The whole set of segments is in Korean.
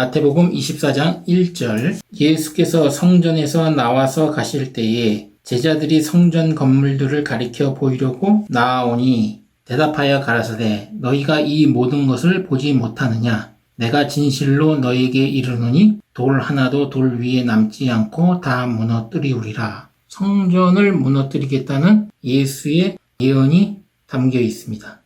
마태복음 24장 1절 예수께서 성전에서 나와서 가실 때에 제자들이 성전 건물들을 가리켜 보이려고 나아오니 대답하여 가라사대 너희가 이 모든 것을 보지 못하느냐 내가 진실로 너희에게 이르노니 돌 하나도 돌 위에 남지 않고 다 무너뜨리우리라. 성전을 무너뜨리겠다는 예수의 예언이 담겨 있습니다.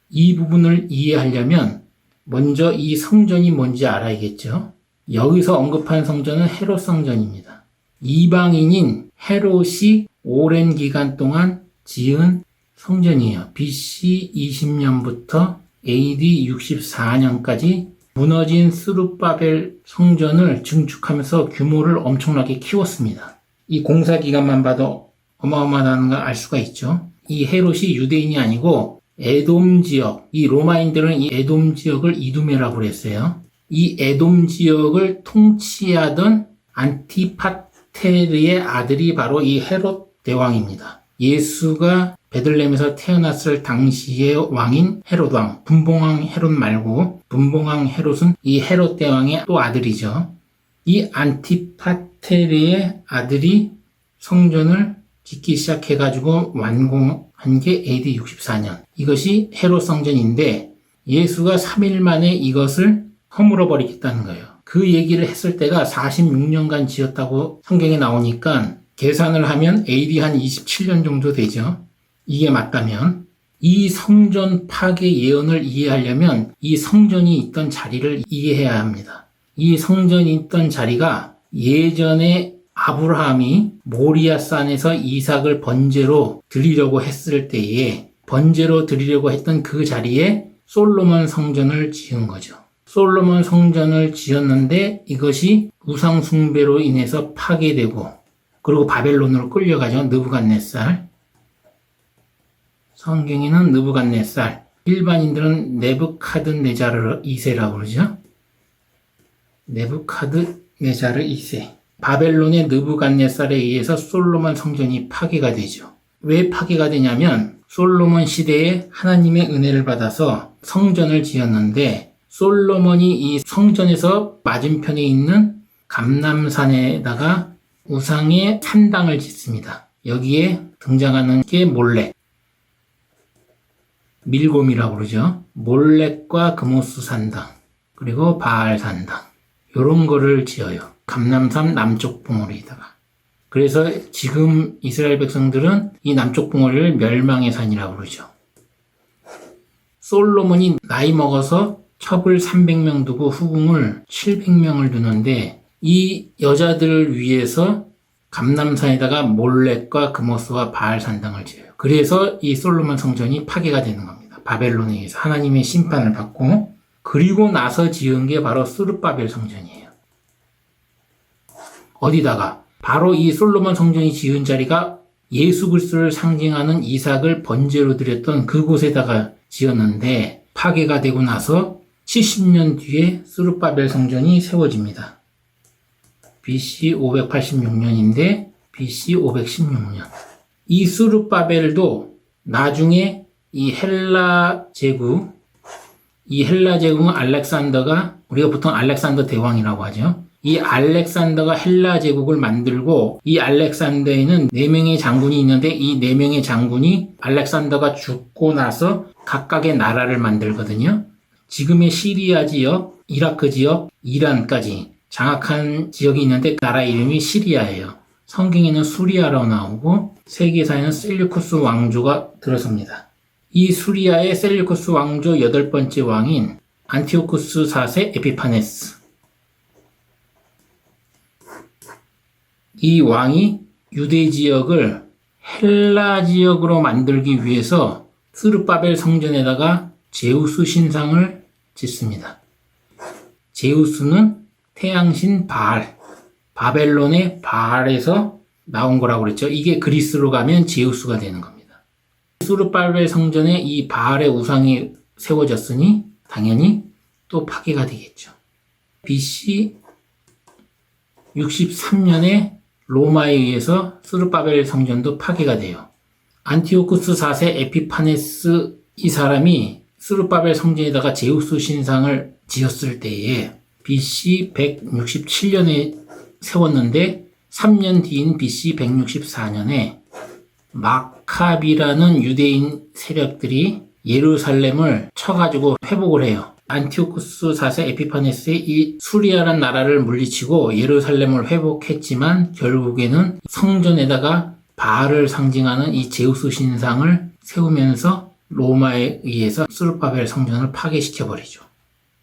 이 부분을 이해하려면 먼저 이 성전이 뭔지 알아야겠죠. 여기서 언급한 성전은 헤롯 성전입니다. 이방인인 헤롯이 오랜 기간 동안 지은 성전이에요. BC 20년부터 AD 64년까지 무너진 스룹바벨 성전을 증축하면서 규모를 엄청나게 키웠습니다. 이 공사 기간만 봐도 어마어마하다는 걸 알 수가 있죠. 이 헤롯이 유대인이 아니고 에돔 지역, 이 로마인들은 이 에돔 지역을 이두메라고 그랬어요. 이 에돔 지역을 통치하던 안티파테르의 아들이 바로 이 헤롯 대왕입니다. 예수가 베들레헴에서 태어났을 당시의 왕인 헤롯 왕, 분봉왕 헤롯 말고 분봉왕 헤롯은 이 헤롯 대왕의 또 아들이죠. 이 안티파테르의 아들이 성전을 짓기 시작해가지고 완공한 게 AD 64년. 이것이 헤롯 성전인데 예수가 3일 만에 이것을 허물어 버리겠다는 거예요. 그 얘기를 했을 때가 46년간 지었다고 성경에 나오니까 계산을 하면 AD 한 27년 정도 되죠. 이게 맞다면 이 성전 파괴 예언을 이해하려면 이 성전이 있던 자리를 이해해야 합니다. 이 성전이 있던 자리가 예전에 아브라함이 모리아산에서 이삭을 번제로 드리려고 했을 때에 번제로 드리려고 했던 그 자리에 솔로몬 성전을 지은 거죠. 솔로몬 성전을 지었는데 이것이 우상 숭배로 인해서 파괴되고 그리고 바벨론으로 끌려가죠. 느부갓네살. 성경에는 느부갓네살, 일반인들은 네부카드네자르 2세라고 그러죠. 네부카드네자르 2세. 바벨론의 느부갓네살에 의해서 솔로몬 성전이 파괴가 되죠. 왜 파괴가 되냐면 솔로몬 시대에 하나님의 은혜를 받아서 성전을 지었는데 솔로몬이 이 성전에서 맞은편에 있는 감람산에다가 우상의 산당을 짓습니다. 여기에 등장하는 게 몰렉, 밀곰이라고 그러죠. 몰렉과 그모스 산당, 그리고 바알 산당 이런 거를 지어요. 감람산 남쪽 봉우리에다가. 그래서 지금 이스라엘 백성들은 이 남쪽 봉우리를 멸망의 산이라고 그러죠. 솔로몬이 나이 먹어서 첩을 300명 두고 후궁을 700명을 두는데 이 여자들을 위해서 감람산에다가 몰렉과 그모스와 바알 산당을 지어요. 그래서 이 솔로몬 성전이 파괴가 되는 겁니다. 바벨론에 의해서 하나님의 심판을 받고 그리고 나서 지은 게 바로 스룹바벨 성전이에요. 어디다가? 바로 이 솔로몬 성전이 지은 자리가 예수 그리스도를 상징하는 이삭을 번제로 드렸던 그곳에다가 지었는데 파괴가 되고 나서 70년 뒤에 스룹바벨 성전이 세워집니다. BC 586년인데 BC 516년. 이 스룹바벨도 나중에 이 헬라 제국, 이 헬라 제국은 알렉산더가 우리가 보통 알렉산더 대왕이라고 하죠. 이 알렉산더가 헬라 제국을 만들고 이 알렉산더에는 4명의 장군이 있는데 이 4명의 장군이 알렉산더가 죽고 나서 각각의 나라를 만들거든요. 지금의 시리아 지역, 이라크 지역, 이란까지 장악한 지역이 있는데 나라 이름이 시리아예요. 성경에는 수리아라고 나오고 세계사에는 셀류쿠스 왕조가 들어섭니다. 이 수리아의 셀류쿠스 왕조 8번째 왕인 안티오쿠스 4세 에피파네스. 이 왕이 유대 지역을 헬라 지역으로 만들기 위해서 스룹바벨 성전에다가 제우스 신상을 짓습니다. 제우스는 태양신 바알, 바벨론의 바알에서 나온 거라고 그랬죠. 이게 그리스로 가면 제우스가 되는 겁니다. 스룹바벨 성전에 이 바알의 우상이 세워졌으니 당연히 또 파괴가 되겠죠. BC 63년에 로마에 의해서 스룹바벨 성전도 파괴가 돼요. 안티오쿠스 4세 에피파네스 이 사람이 스룹바벨 성전에다가 제우스 신상을 지었을 때에 BC 167년에 세웠는데 3년 뒤인 BC 164년에 마카비라는 유대인 세력들이 예루살렘을 쳐가지고 회복을 해요. 안티오쿠스 4세 에피파네스의 이 수리아라는 나라를 물리치고 예루살렘을 회복했지만 결국에는 성전에다가 바알을 상징하는 이 제우스 신상을 세우면서 로마에 의해서 스룹바벨 성전을 파괴시켜버리죠.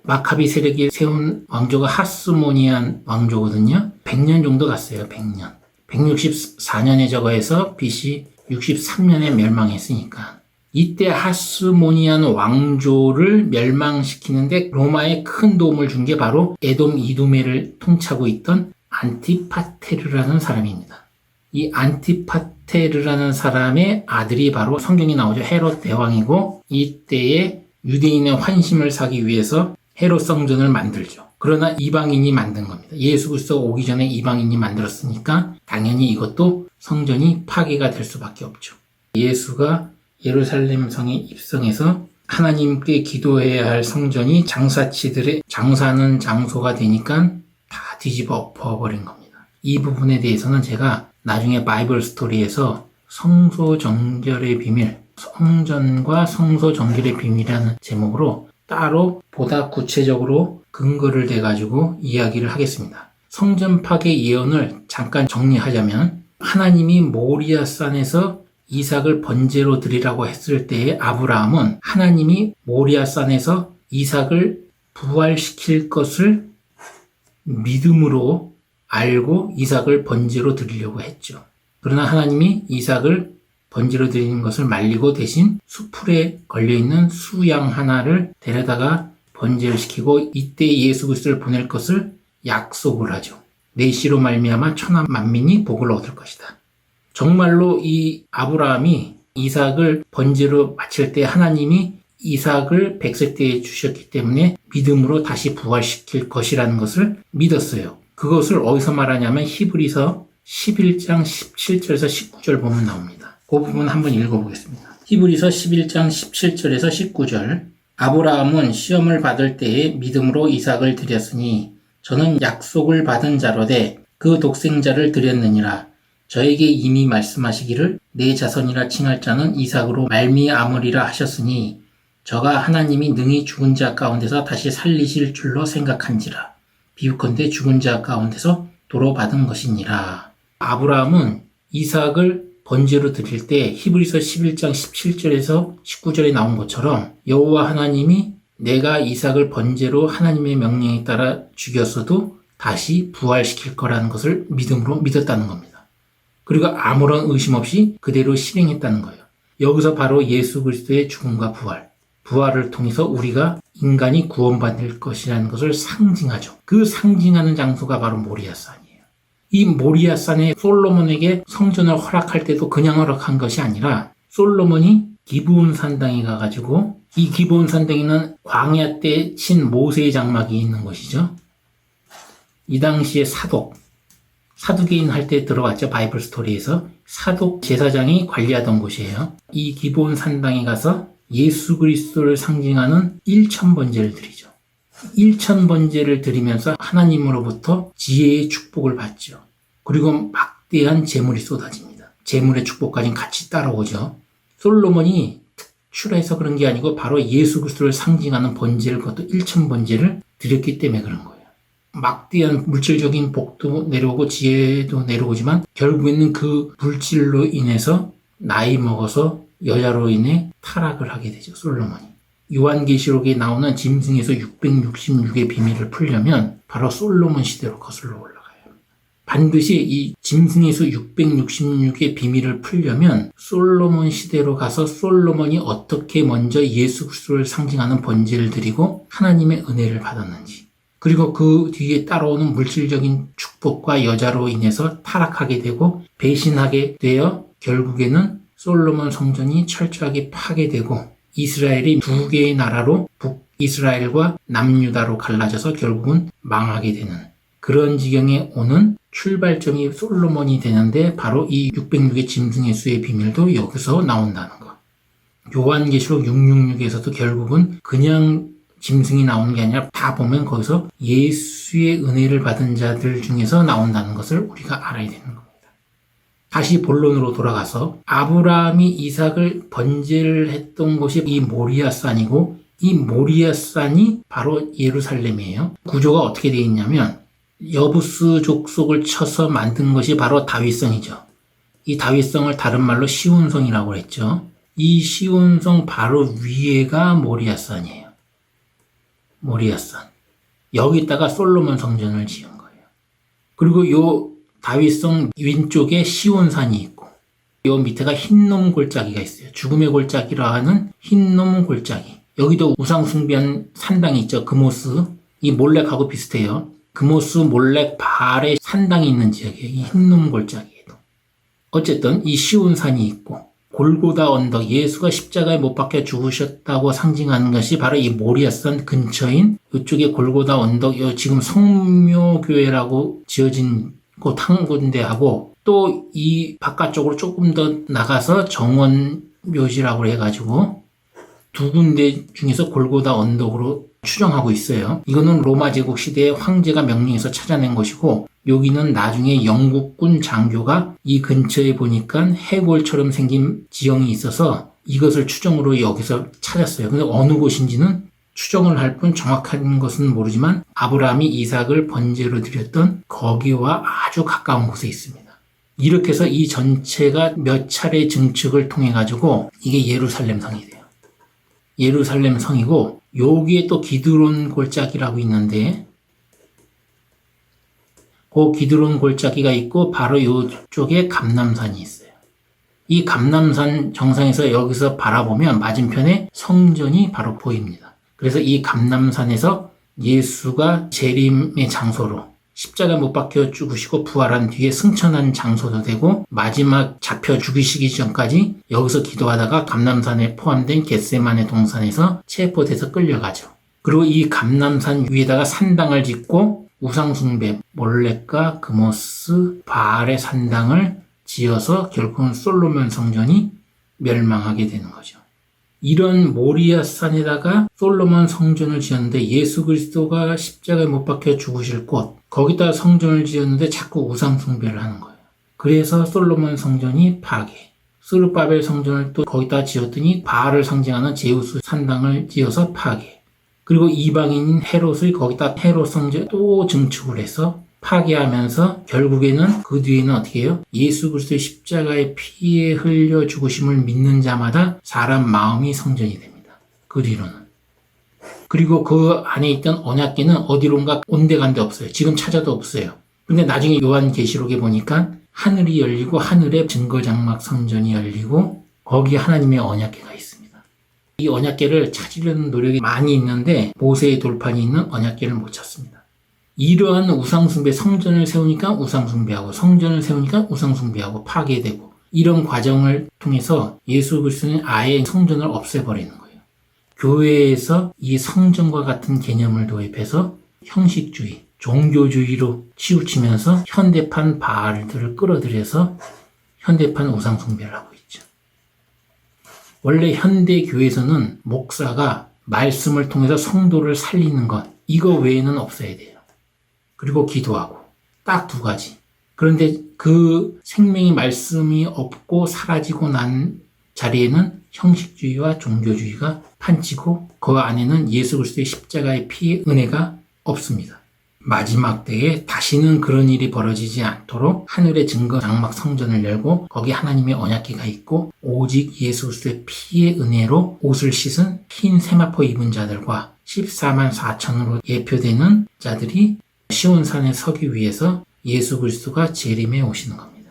마카비 세력이 세운 왕조가 하스모니안 왕조거든요. 100년 정도 갔어요. 100년. 164년에 저거해서 BC 63년에 멸망했으니까. 이때 하스모니안 왕조를 멸망시키는데 로마에 큰 도움을 준 게 바로 에돔 이두메를 통치하고 있던 안티파테르라는 사람입니다. 이 안티파테르라는 사람의 아들이 바로 성경에 나오죠. 헤롯 대왕이고 이때에 유대인의 환심을 사기 위해서 헤롯 성전을 만들죠. 그러나 이방인이 만든 겁니다. 예수 그리스도가 오기 전에 이방인이 만들었으니까 당연히 이것도 성전이 파괴가 될 수밖에 없죠. 예수가 예루살렘 성에 입성해서 하나님께 기도해야 할 성전이 장사치들의 장사하는 장소가 되니까 다 뒤집어 엎어버린 겁니다. 이 부분에 대해서는 제가 나중에 바이블 스토리에서 성소정결의 비밀, 성전과 성소정결의 비밀이라는 제목으로 따로 보다 구체적으로 근거를 대가지고 이야기를 하겠습니다. 성전 파괴 예언을 잠깐 정리하자면 하나님이 모리아산에서 이삭을 번제로 드리라고 했을 때에 아브라함은 하나님이 모리아산에서 이삭을 부활시킬 것을 믿음으로 알고 이삭을 번제로 드리려고 했죠. 그러나 하나님이 이삭을 번제로 드리는 것을 말리고 대신 수풀에 걸려있는 수양 하나를 데려다가 번제를 시키고 이때 예수 그리스도를 보낼 것을 약속을 하죠. 내 씨로 말미암아 천하 만민이 복을 얻을 것이다. 정말로 이 아브라함이 이삭을 번제로 바칠 때 하나님이 이삭을 100세 때에 주셨기 때문에 믿음으로 다시 부활시킬 것이라는 것을 믿었어요. 그것을 어디서 말하냐면 히브리서 11장 17절에서 19절 보면 나옵니다. 그 부분 한번 읽어보겠습니다. 히브리서 11장 17절에서 19절 아브라함은 시험을 받을 때에 믿음으로 이삭을 드렸으니 저는 약속을 받은 자로되 그 독생자를 드렸느니라. 저에게 이미 말씀하시기를 내 자손이라 칭할 자는 이삭으로 말미암으리라 하셨으니 저가 하나님이 능히 죽은 자 가운데서 다시 살리실 줄로 생각한지라. 비유컨대 죽은 자 가운데서 도로 받은 것이니라. 아브라함은 이삭을 번제로 드릴 때 히브리서 11장 17절에서 19절에 나온 것처럼 여호와 하나님이 내가 이삭을 번제로 하나님의 명령에 따라 죽였어도 다시 부활시킬 거라는 것을 믿음으로 믿었다는 겁니다. 그리고 아무런 의심 없이 그대로 실행했다는 거예요. 여기서 바로 예수 그리스도의 죽음과 부활을 통해서 우리가 인간이 구원받을 것이라는 것을 상징하죠. 그 상징하는 장소가 바로 모리아산이에요. 이 모리아산에 솔로몬에게 성전을 허락할 때도 그냥 허락한 것이 아니라 솔로몬이 기브온 산당에 가가지고 이 기브온 산당에는 광야 때 친 모세의 장막이 있는 것이죠. 이 당시에 사두개인 할 때 들어왔죠. 바이블 스토리에서 사독 제사장이 관리하던 곳이에요. 이 기브온 산당에 가서 예수 그리스도를 상징하는 1000번제를 드리죠. 1000번제를 드리면서 하나님으로부터 지혜의 축복을 받죠. 그리고 막대한 재물이 쏟아집니다. 재물의 축복까지는 같이 따라오죠. 솔로몬이 특출해서 그런 게 아니고 바로 예수 그리스도를 상징하는 번제를 그것도 1000번제를 드렸기 때문에 그런 거예요. 막대한 물질적인 복도 내려오고 지혜도 내려오지만 결국에는 그 물질로 인해서 나이 먹어서 여자로 인해 타락을 하게 되죠. 솔로몬이. 요한계시록에 나오는 짐승에서 666의 비밀을 풀려면 바로 솔로몬 시대로 거슬러 올라가요. 반드시 이 짐승에서 666의 비밀을 풀려면 솔로몬 시대로 가서 솔로몬이 어떻게 먼저 예수 그리스도를 상징하는 번제를 드리고 하나님의 은혜를 받았는지, 그리고 그 뒤에 따라오는 물질적인 축복과 여자로 인해서 타락하게 되고 배신하게 되어 결국에는 솔로몬 성전이 철저하게 파괴되고 이스라엘이 두 개의 나라로 북이스라엘과 남유다로 갈라져서 결국은 망하게 되는 그런 지경에 오는 출발점이 솔로몬이 되는데 바로 이 606의 짐승의 수의 비밀도 여기서 나온다는 거. 요한계시록 666에서도 결국은 그냥 짐승이 나오는 게 아니라 다 보면 거기서 예수의 은혜를 받은 자들 중에서 나온다는 것을 우리가 알아야 되는 겁니다. 다시 본론으로 돌아가서 아브라함이 이삭을 번제를 했던 곳이 이 모리아산이고 이 모리아산이 바로 예루살렘이에요. 구조가 어떻게 되어 있냐면 여부스 족속을 쳐서 만든 것이 바로 다윗성이죠. 이 다윗성을 다른 말로 시온성이라고 했죠. 이 시온성 바로 위에가 모리아산이에요. 모리아산. 여기다가 솔로몬 성전을 지은 거예요. 그리고 요 다윗성 왼쪽에 시온산이 있고 요 밑에가 흰놈 골짜기가 있어요. 죽음의 골짜기라 하는 흰놈 골짜기. 여기도 우상 숭배한 산당이 있죠. 그모스. 이 몰렉하고 비슷해요. 그모스, 몰렉, 바알의 산당이 있는 지역이에요. 이 흰놈 골짜기에도. 어쨌든 이 시온산이 있고 골고다 언덕, 예수가 십자가에 못 박혀 죽으셨다고 상징하는 것이 바로 이 모리아산 근처인 이쪽에 골고다 언덕, 지금 성묘교회라고 지어진 곳 한 군데하고 또 이 바깥쪽으로 조금 더 나가서 정원묘지라고 해가지고 두 군데 중에서 골고다 언덕으로 추정하고 있어요. 이거는 로마 제국 시대의 황제가 명령해서 찾아낸 것이고 여기는 나중에 영국군 장교가 이 근처에 보니까 해골처럼 생긴 지형이 있어서 이것을 추정으로 여기서 찾았어요. 근데 어느 곳인지는 추정을 할 뿐 정확한 것은 모르지만 아브라함이 이삭을 번제로 드렸던 거기와 아주 가까운 곳에 있습니다. 이렇게 해서 이 전체가 몇 차례 증축을 통해 가지고 이게 예루살렘 성이 돼요. 예루살렘 성이고 여기에 또 기드론 골짜기라고 있는데 그 기드론 골짜기가 있고 바로 이쪽에 감람산이 있어요. 이 감람산 정상에서 여기서 바라보면 맞은편에 성전이 바로 보입니다. 그래서 이 감람산에서 예수가 재림의 장소로 십자가 못 박혀 죽으시고 부활한 뒤에 승천한 장소도 되고 마지막 잡혀 죽이시기 전까지 여기서 기도하다가 감람산에 포함된 겟세마네 동산에서 체포돼서 끌려가죠. 그리고 이 감람산 위에다가 산당을 짓고 우상숭배, 몰렉과 그모스, 바알의 산당을 지어서 결국은 솔로몬 성전이 멸망하게 되는 거죠. 이런 모리아산에다가 솔로몬 성전을 지었는데 예수 그리스도가 십자가에 못 박혀 죽으실 곳 거기다 성전을 지었는데 자꾸 우상 숭배를 하는 거예요. 그래서 솔로몬 성전이 파괴. 스룹바벨 성전을 또 거기다 지었더니 바알을 상징하는 제우스 산당을 지어서 파괴. 그리고 이방인인 헤롯을 거기다 헤롯 성전 또 증축을 해서 파괴하면서 결국에는 그 뒤에는 어떻게 해요? 예수 그리스도의 십자가의 피에 흘려 죽으심을 믿는 자마다 사람 마음이 성전이 됩니다. 그 뒤로는. 그리고 그 안에 있던 언약궤는 어디론가 온데간데 없어요. 지금 찾아도 없어요. 근데 나중에 요한계시록에 보니까 하늘이 열리고 하늘에 증거장막 성전이 열리고 거기에 하나님의 언약궤가 있습니다. 이 언약궤를 찾으려는 노력이 많이 있는데 모세의 돌판이 있는 언약궤를 못 찾습니다. 이러한 우상숭배, 성전을 세우니까 우상숭배하고 성전을 세우니까 우상숭배하고 파괴되고 이런 과정을 통해서 예수 그리스도는 아예 성전을 없애버리는 거예요. 교회에서 이 성전과 같은 개념을 도입해서 형식주의, 종교주의로 치우치면서 현대판 바알들을 끌어들여서 현대판 우상숭배를 하고 있죠. 원래 현대 교회에서는 목사가 말씀을 통해서 성도를 살리는 것, 이거 외에는 없어야 돼요. 그리고 기도하고 딱 두 가지. 그런데 그 생명의 말씀이 없고 사라지고 난 자리에는 형식주의와 종교주의가 판치고 그 안에는 예수 그리스도의 십자가의 피의 은혜가 없습니다. 마지막 때에 다시는 그런 일이 벌어지지 않도록 하늘의 증거 장막 성전을 열고 거기 하나님의 언약궤가 있고 오직 예수 그리스도의 피의 은혜로 옷을 씻은 흰 세마포 입은 자들과 14만 4천으로 예표되는 자들이 시온산에 서기 위해서 예수 그리스도가 재림해 오시는 겁니다.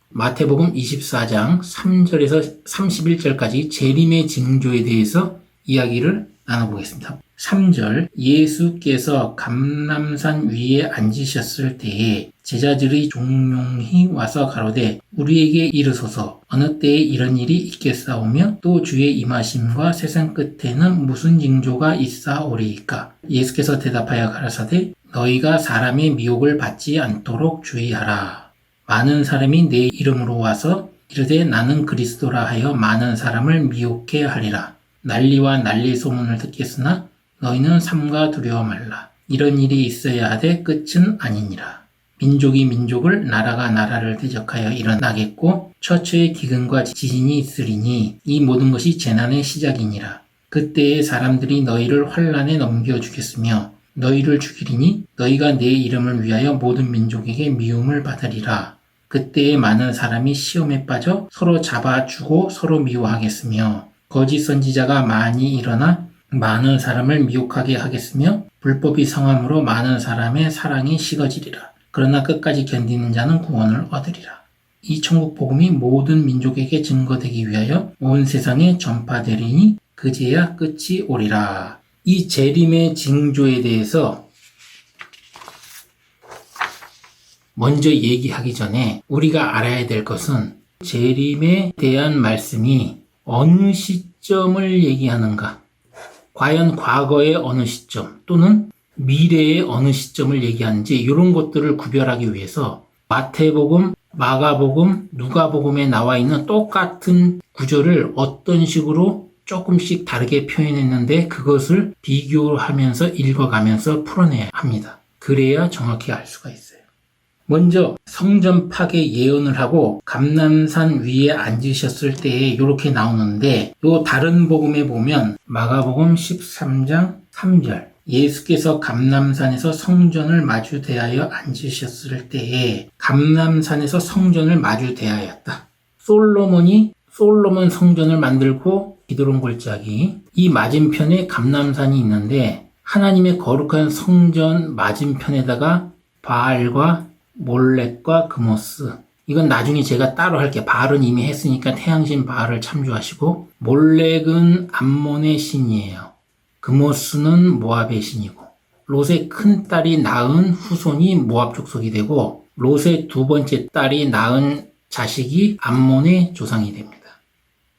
마태복음 24장 3절에서 31절까지 재림의 징조에 대해서 이야기를 나눠보겠습니다. 3절 예수께서 감람산 위에 앉으셨을 때에 제자들이 종용히 와서 가로되 우리에게 이르소서 어느 때에 이런 일이 있겠사오며 또 주의 임하심과 세상 끝에는 무슨 징조가 있사오리이까. 예수께서 대답하여 가라사대 너희가 사람의 미혹을 받지 않도록 주의하라. 많은 사람이 내 이름으로 와서 이르되 나는 그리스도라 하여 많은 사람을 미혹해 하리라. 난리와 난리 소문을 듣겠으나 너희는 삼가 두려워 말라. 이런 일이 있어야 하되 끝은 아니니라. 민족이 민족을 나라가 나라를 대적하여 일어나겠고 처처의 기근과 지진이 있으리니 이 모든 것이 재난의 시작이니라. 그때에 사람들이 너희를 환난에 넘겨주겠으며 너희를 죽이리니 너희가 내 이름을 위하여 모든 민족에게 미움을 받으리라. 그때에 많은 사람이 시험에 빠져 서로 잡아주고 서로 미워하겠으며 거짓 선지자가 많이 일어나 많은 사람을 미혹하게 하겠으며 불법이 성함으로 많은 사람의 사랑이 식어지리라. 그러나 끝까지 견디는 자는 구원을 얻으리라. 이 천국 복음이 모든 민족에게 증거되기 위하여 온 세상에 전파되리니 그제야 끝이 오리라. 이 재림의 징조에 대해서 먼저 얘기하기 전에 우리가 알아야 될 것은 재림에 대한 말씀이 어느 시점을 얘기하는가, 과연 과거의 어느 시점 또는 미래의 어느 시점을 얘기하는지 이런 것들을 구별하기 위해서 마태복음, 마가복음, 누가복음에 나와 있는 똑같은 구절을 어떤 식으로 조금씩 다르게 표현했는데 그것을 비교하면서 읽어가면서 풀어내야 합니다. 그래야 정확히 알 수가 있어요. 먼저 성전 파괴 예언을 하고 감람산 위에 앉으셨을 때에 이렇게 나오는데 요 다른 복음에 보면 마가복음 13장 3절 예수께서 감람산에서 성전을 마주 대하여 앉으셨을 때에 감람산에서 성전을 마주 대하였다. 솔로몬 성전을 만들고 기드론 골짜기 이 맞은편에 감람산이 있는데 하나님의 거룩한 성전 맞은편에다가 바알과 몰렉과 그모스 이건 나중에 제가 따로 할게요. 바알은 이미 했으니까 태양신 바알을 참조하시고 몰렉은 암몬의 신이에요. 그모스는 모압의 신이고 롯의 큰 딸이 낳은 후손이 모압 족속이 되고 롯의 두 번째 딸이 낳은 자식이 암몬의 조상이 됩니다.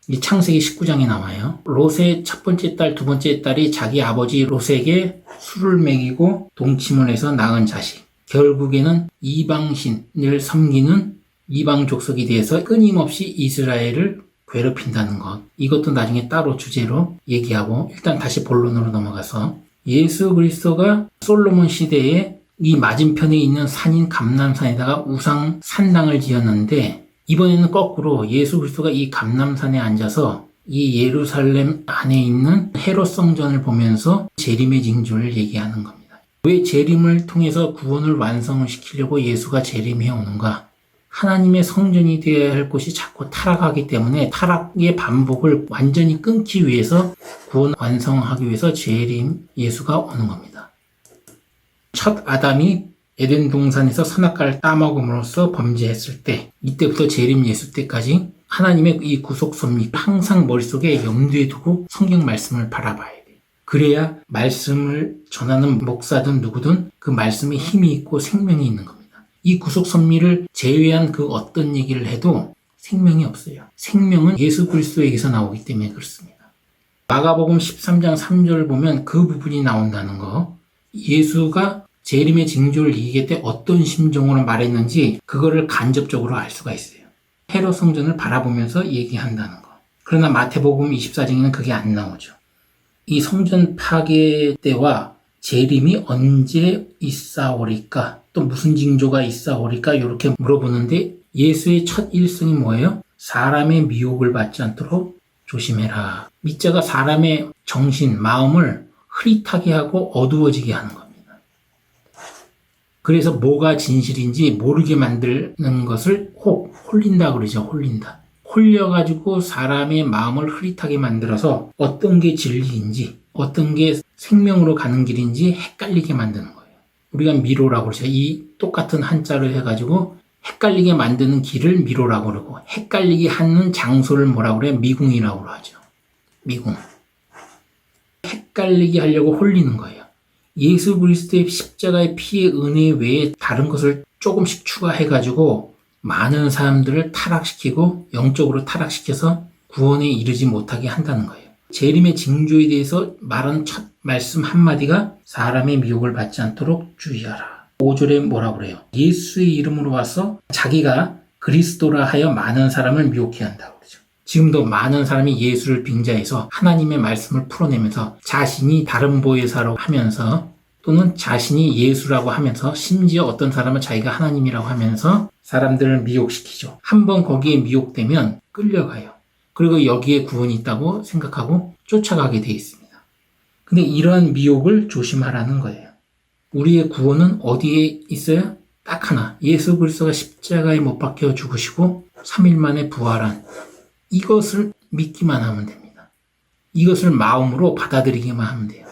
이 창세기 19장에 나와요. 롯의 첫 번째 딸, 두 번째 딸이 자기 아버지 롯에게 술을 먹이고 동침을 해서 낳은 자식. 결국에는 이방신을 섬기는 이방 족속이 돼서 끊임없이 이스라엘을 괴롭힌다는 것. 이것도 나중에 따로 주제로 얘기하고 일단 다시 본론으로 넘어가서 예수 그리스도가 솔로몬 시대에 이 맞은편에 있는 산인 감람산에다가 우상 산당을 지었는데 이번에는 거꾸로 예수 그리스도가 이 감람산에 앉아서 이 예루살렘 안에 있는 헤롯 성전을 보면서 재림의 징조를 얘기하는 겁니다. 왜 재림을 통해서 구원을 완성을 시키려고 예수가 재림해 오는가? 하나님의 성전이 되어야 할 곳이 자꾸 타락하기 때문에 타락의 반복을 완전히 끊기 위해서 구원 완성하기 위해서 재림 예수가 오는 겁니다. 첫 아담이 에덴 동산에서 선악과를 따먹음으로써 범죄했을 때 이때부터 재림 예수 때까지 하나님의 이 구속섭리 항상 머릿속에 염두에 두고 성경 말씀을 바라봐야 돼요. 그래야 말씀을 전하는 목사든 누구든 그 말씀에 힘이 있고 생명이 있는 겁니다. 이 구속섭리를 제외한 그 어떤 얘기를 해도 생명이 없어요. 생명은 예수 그리스도에게서 나오기 때문에 그렇습니다. 마가복음 13장 3절을 보면 그 부분이 나온다는 거. 예수가 재림의 징조를 이기게 때 어떤 심정으로 말했는지 그거를 간접적으로 알 수가 있어요. 헤롯 성전을 바라보면서 얘기한다는 거. 그러나 마태복음 24장에는 그게 안 나오죠. 이 성전 파괴 때와 재림이 언제 있사오리까? 또 무슨 징조가 있사오리까? 이렇게 물어보는데 예수의 첫 일성이 뭐예요? 사람의 미혹을 받지 않도록 조심해라. 밑자가 사람의 정신, 마음을 흐릿하게 하고 어두워지게 하는 겁니다. 그래서 뭐가 진실인지 모르게 만드는 것을 홀린다 그러죠. 홀린다. 홀려가지고 사람의 마음을 흐릿하게 만들어서 어떤 게 진리인지 어떤 게 생명으로 가는 길인지 헷갈리게 만드는 거예요. 우리가 미로라고 그러죠. 이 똑같은 한자를 해가지고 헷갈리게 만드는 길을 미로라고 그러고 헷갈리게 하는 장소를 뭐라고 그래요? 미궁이라고 하죠. 미궁. 헷갈리게 하려고 홀리는 거예요. 예수 그리스도의 십자가의 피의 은혜 외에 다른 것을 조금씩 추가해가지고 많은 사람들을 타락시키고 영적으로 타락시켜서 구원에 이르지 못하게 한다는 거예요. 재림의 징조에 대해서 말한 첫 말씀 한마디가 사람의 미혹을 받지 않도록 주의하라. 5절에 뭐라고 그래요? 예수의 이름으로 와서 자기가 그리스도라 하여 많은 사람을 미혹해 한다고 그러죠. 지금도 많은 사람이 예수를 빙자해서 하나님의 말씀을 풀어내면서 자신이 다른 보혜사로 하면서 또는 자신이 예수라고 하면서 심지어 어떤 사람은 자기가 하나님이라고 하면서 사람들을 미혹시키죠. 한번 거기에 미혹되면 끌려가요. 그리고 여기에 구원이 있다고 생각하고 쫓아가게 돼 있습니다. 근데 이러한 미혹을 조심하라는 거예요. 우리의 구원은 어디에 있어요? 딱 하나. 예수 그리스도가 십자가에 못 박혀 죽으시고 3일 만에 부활한 이것을 믿기만 하면 됩니다. 이것을 마음으로 받아들이기만 하면 돼요.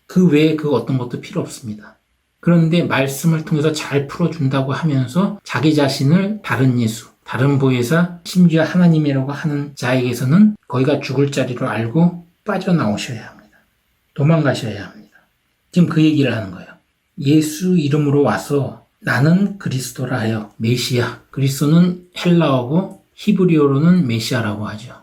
그 외에 그 어떤 것도 필요 없습니다. 그런데 말씀을 통해서 잘 풀어준다고 하면서 자기 자신을 다른 예수, 다른 보혜사, 심지어 하나님이라고 하는 자에게서는 거기가 죽을 자리로 알고 빠져나오셔야 합니다. 도망가셔야 합니다. 지금 그 얘기를 하는 거예요. 예수 이름으로 와서 나는 그리스도라 하여 메시아. 그리스도는 헬라어고 히브리어로는 메시아라고 하죠.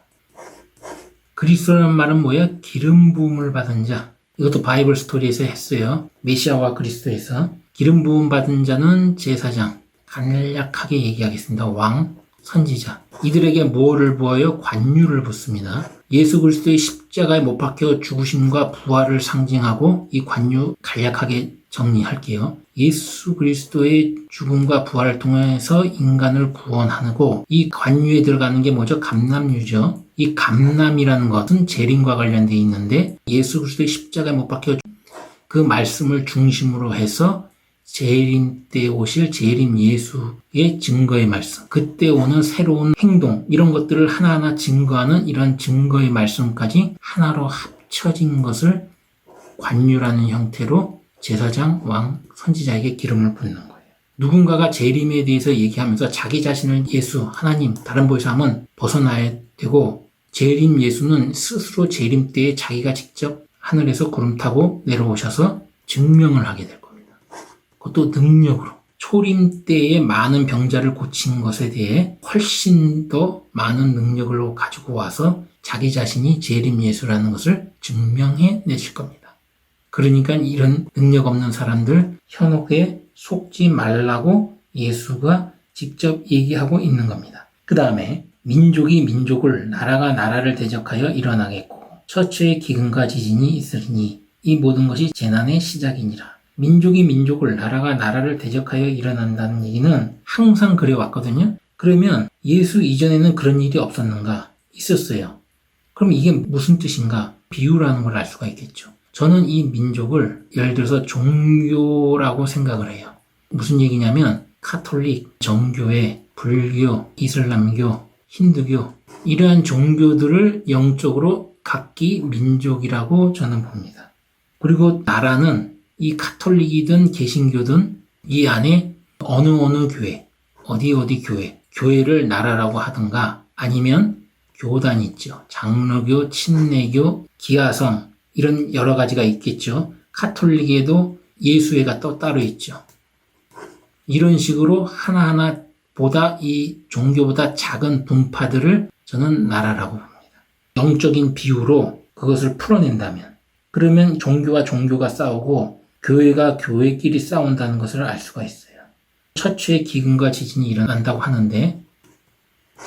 그리스도라는 말은 뭐예요? 기름 부음을 받은 자. 이것도 바이블 스토리에서 했어요. 메시아와 그리스도에서. 기름 부음 받은 자는 제사장. 간략하게 얘기하겠습니다. 왕, 선지자. 이들에게 뭐를 부어요? 관유를 붓습니다. 예수 그리스도의 십자가에 못 박혀 죽으심과 부활을 상징하고 이 관유 간략하게 정리할게요. 예수 그리스도의 죽음과 부활을 통해서 인간을 구원하고 이 관유에 들어가는 게 뭐죠? 감람유죠. 이 감람이라는 것은 재림과 관련되어 있는데 예수 그리스도의 십자가에 못 박혀 그 말씀을 중심으로 해서 재림 때 오실 재림 예수의 증거의 말씀, 그때 오는 새로운 행동, 이런 것들을 하나하나 증거하는 이런 증거의 말씀까지 하나로 합쳐진 것을 관유라는 형태로 제사장, 왕, 선지자에게 기름을 붓는 거예요. 누군가가 재림에 대해서 얘기하면서 자기 자신을 예수, 하나님, 다른 보혜사 하면 벗어나야 되고, 재림 예수는 스스로 재림 때에 자기가 직접 하늘에서 구름 타고 내려오셔서 증명을 하게 될 겁니다. 그것도 능력으로. 초림 때에 많은 병자를 고친 것에 대해 훨씬 더 많은 능력을 가지고 와서 자기 자신이 재림 예수라는 것을 증명해 내실 겁니다. 그러니까 이런 능력 없는 사람들 현혹에 속지 말라고 예수가 직접 얘기하고 있는 겁니다. 그 다음에 민족이 민족을, 나라가 나라를 대적하여 일어나겠고 처처의 기근과 지진이 있으리니 이 모든 것이 재난의 시작이니라. 민족이 민족을, 나라가 나라를 대적하여 일어난다는 얘기는 항상 그래왔거든요. 그러면 예수 이전에는 그런 일이 없었는가? 있었어요. 그럼 이게 무슨 뜻인가? 비유라는 걸 알 수가 있겠죠. 저는 이 민족을 예를 들어서 종교라고 생각을 해요. 무슨 얘기냐면 카톨릭, 정교회, 불교, 이슬람교, 힌두교 이러한 종교들을 영적으로 각기 민족이라고 저는 봅니다. 그리고 나라는 이 카톨릭이든 개신교든 이 안에 어느 교회, 어디 교회, 교회를 나라라고 하든가 아니면 교단이 있죠. 장로교, 친례교, 기아성 이런 여러 가지가 있겠죠. 카톨릭에도 예수회가 또 따로 있죠. 이런 식으로 하나하나 보다 이 종교보다 작은 분파들을 저는 나라라고 봅니다. 영적인 비유로 그것을 풀어낸다면 그러면 종교와 종교가 싸우고 교회가 교회끼리 싸운다는 것을 알 수가 있어요. 처처의 기근과 지진이 일어난다고 하는데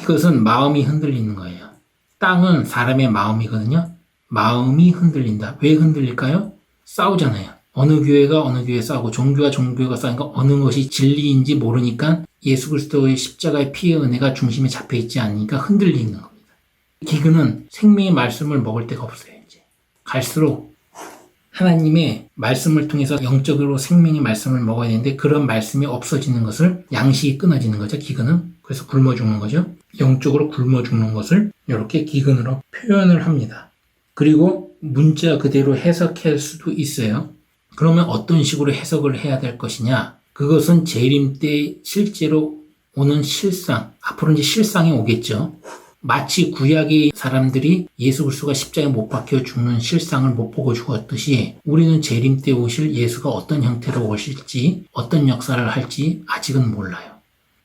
이것은 마음이 흔들리는 거예요. 땅은 사람의 마음이거든요. 마음이 흔들린다. 왜 흔들릴까요? 싸우잖아요. 어느 교회가 어느 교회 싸우고 종교와 종교가 싸우니까 어느 것이 진리인지 모르니까 예수 그리스도의 십자가의 피의 은혜가 중심에 잡혀있지 않으니까 흔들리는 겁니다. 기근은 생명의 말씀을 먹을 데가 없어요. 이제 갈수록 하나님의 말씀을 통해서 영적으로 생명의 말씀을 먹어야 되는데 그런 말씀이 없어지는 것을 양식이 끊어지는 거죠. 기근은. 그래서 굶어 죽는 거죠. 영적으로 굶어 죽는 것을 이렇게 기근으로 표현을 합니다. 그리고 문자 그대로 해석할 수도 있어요. 그러면 어떤 식으로 해석을 해야 될 것이냐? 그것은 재림 때 실제로 오는 실상, 앞으로 이제 실상이 오겠죠. 마치 구약의 사람들이 예수 그리스도가 십자가에 못 박혀 죽는 실상을 못 보고 죽었듯이 우리는 재림 때 오실 예수가 어떤 형태로 오실지, 어떤 역사를 할지 아직은 몰라요.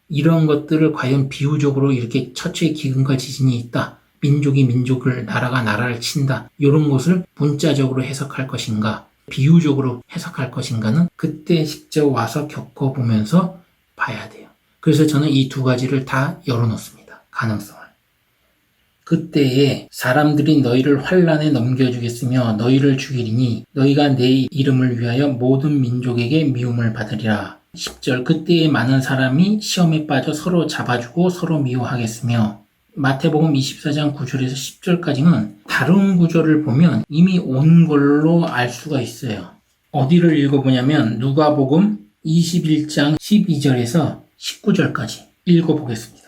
이런 것들을 과연 비유적으로 이렇게 처처의 기근과 지진이 있다. 민족이 민족을, 나라가 나라를 친다. 이런 것을 문자적으로 해석할 것인가, 비유적으로 해석할 것인가는 그때 직접 와서 겪어보면서 봐야 돼요. 그래서 저는 이 두 가지를 다 열어놓습니다. 가능성을. 그때에 사람들이 너희를 환란에 넘겨주겠으며 너희를 죽이리니 너희가 내 이름을 위하여 모든 민족에게 미움을 받으리라. 10절 그때에 많은 사람이 시험에 빠져 서로 잡아주고 서로 미워하겠으며 마태복음 24장 9절에서 10절까지는 다른 구절을 보면 이미 온 걸로 알 수가 있어요. 어디를 읽어보냐면 누가복음 21장 12절에서 19절까지 읽어보겠습니다.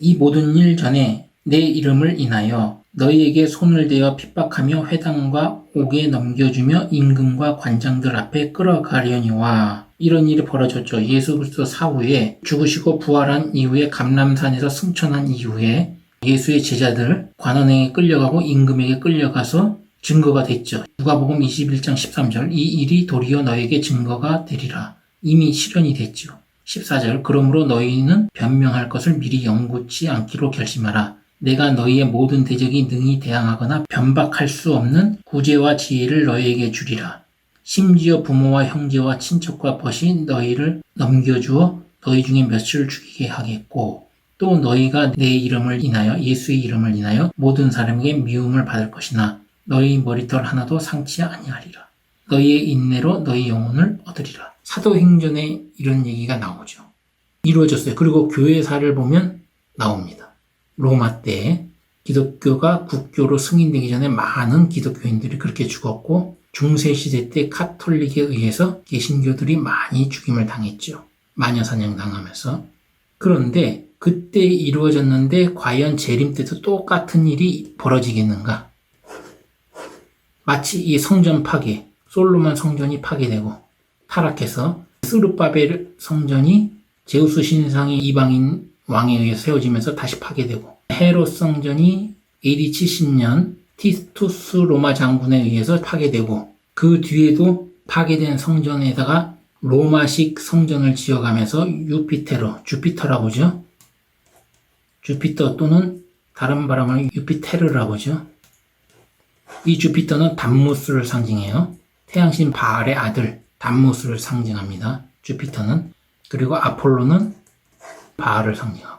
이 모든 일 전에 내 이름을 인하여 너희에게 손을 대어 핍박하며 회당과 옥에 넘겨주며 임금과 관장들 앞에 끌어가려니와 이런 일이 벌어졌죠. 예수 그리스도 사후에 죽으시고 부활한 이후에 감람산에서 승천한 이후에 예수의 제자들 관원에게 끌려가고 임금에게 끌려가서 증거가 됐죠. 누가복음 21장 13절 이 일이 도리어 너에게 증거가 되리라. 이미 실현이 됐죠. 14절 그러므로 너희는 변명할 것을 미리 연구치 않기로 결심하라. 내가 너희의 모든 대적이 능히 대항하거나 변박할 수 없는 구제와 지혜를 너희에게 주리라. 심지어 부모와 형제와 친척과 벗이 너희를 넘겨주어 너희 중에 몇을 죽이게 하겠고 또 너희가 내 이름을 인하여 예수의 이름을 인하여 모든 사람에게 미움을 받을 것이나 너희 머리털 하나도 상치 아니하리라. 너희의 인내로 너희 영혼을 얻으리라. 사도행전에 이런 얘기가 나오죠. 이루어졌어요. 그리고 교회사를 보면 나옵니다. 로마 때 기독교가 국교로 승인되기 전에 많은 기독교인들이 그렇게 죽었고 중세시대 때 카톨릭에 의해서 개신교들이 많이 죽임을 당했죠. 마녀사냥 당하면서. 그런데 그때 이루어졌는데 과연 재림 때도 똑같은 일이 벌어지겠는가? 마치 이 성전 파괴, 솔로몬 성전이 파괴되고 타락해서 스룹바벨 성전이 제우스 신상의 이방인 왕에 의해 세워지면서 다시 파괴되고 헤롯 성전이 AD 70년 티투스 로마 장군에 의해서 파괴되고 그 뒤에도 파괴된 성전에다가 로마식 성전을 지어가면서 주피터라고 하죠. 주피터 또는 다른 발음을 유피테르라고 하죠. 이 주피터는 담무스를 상징해요. 태양신 바알의 아들 담무스를 상징합니다. 주피터는. 그리고 아폴로는 바알을 상징하고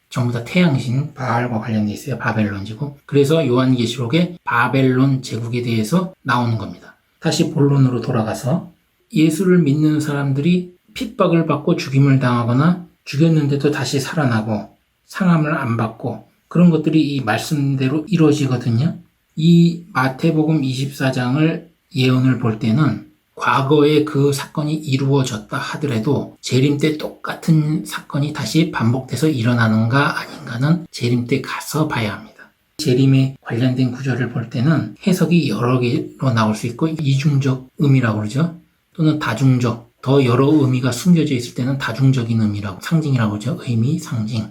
전부 다 태양신 바알과 관련되어 있어요. 바벨론지고. 그래서 요한계시록에 바벨론 제국에 대해서 나오는 겁니다. 다시 본론으로 돌아가서 예수를 믿는 사람들이 핍박을 받고 죽임을 당하거나 죽였는데도 다시 살아나고 상함을 안 받고 그런 것들이 이 말씀대로 이루어지거든요. 이 마태복음 24장을 예언을 볼 때는 과거에 그 사건이 이루어졌다 하더라도 재림 때 똑같은 사건이 다시 반복돼서 일어나는가 아닌가는 재림 때 가서 봐야 합니다. 재림에 관련된 구절을 볼 때는 해석이 여러 개로 나올 수 있고 이중적 의미라고 그러죠. 또는 다중적, 더 여러 의미가 숨겨져 있을 때는 다중적인 의미라고, 상징이라고 그러죠. 의미, 상징.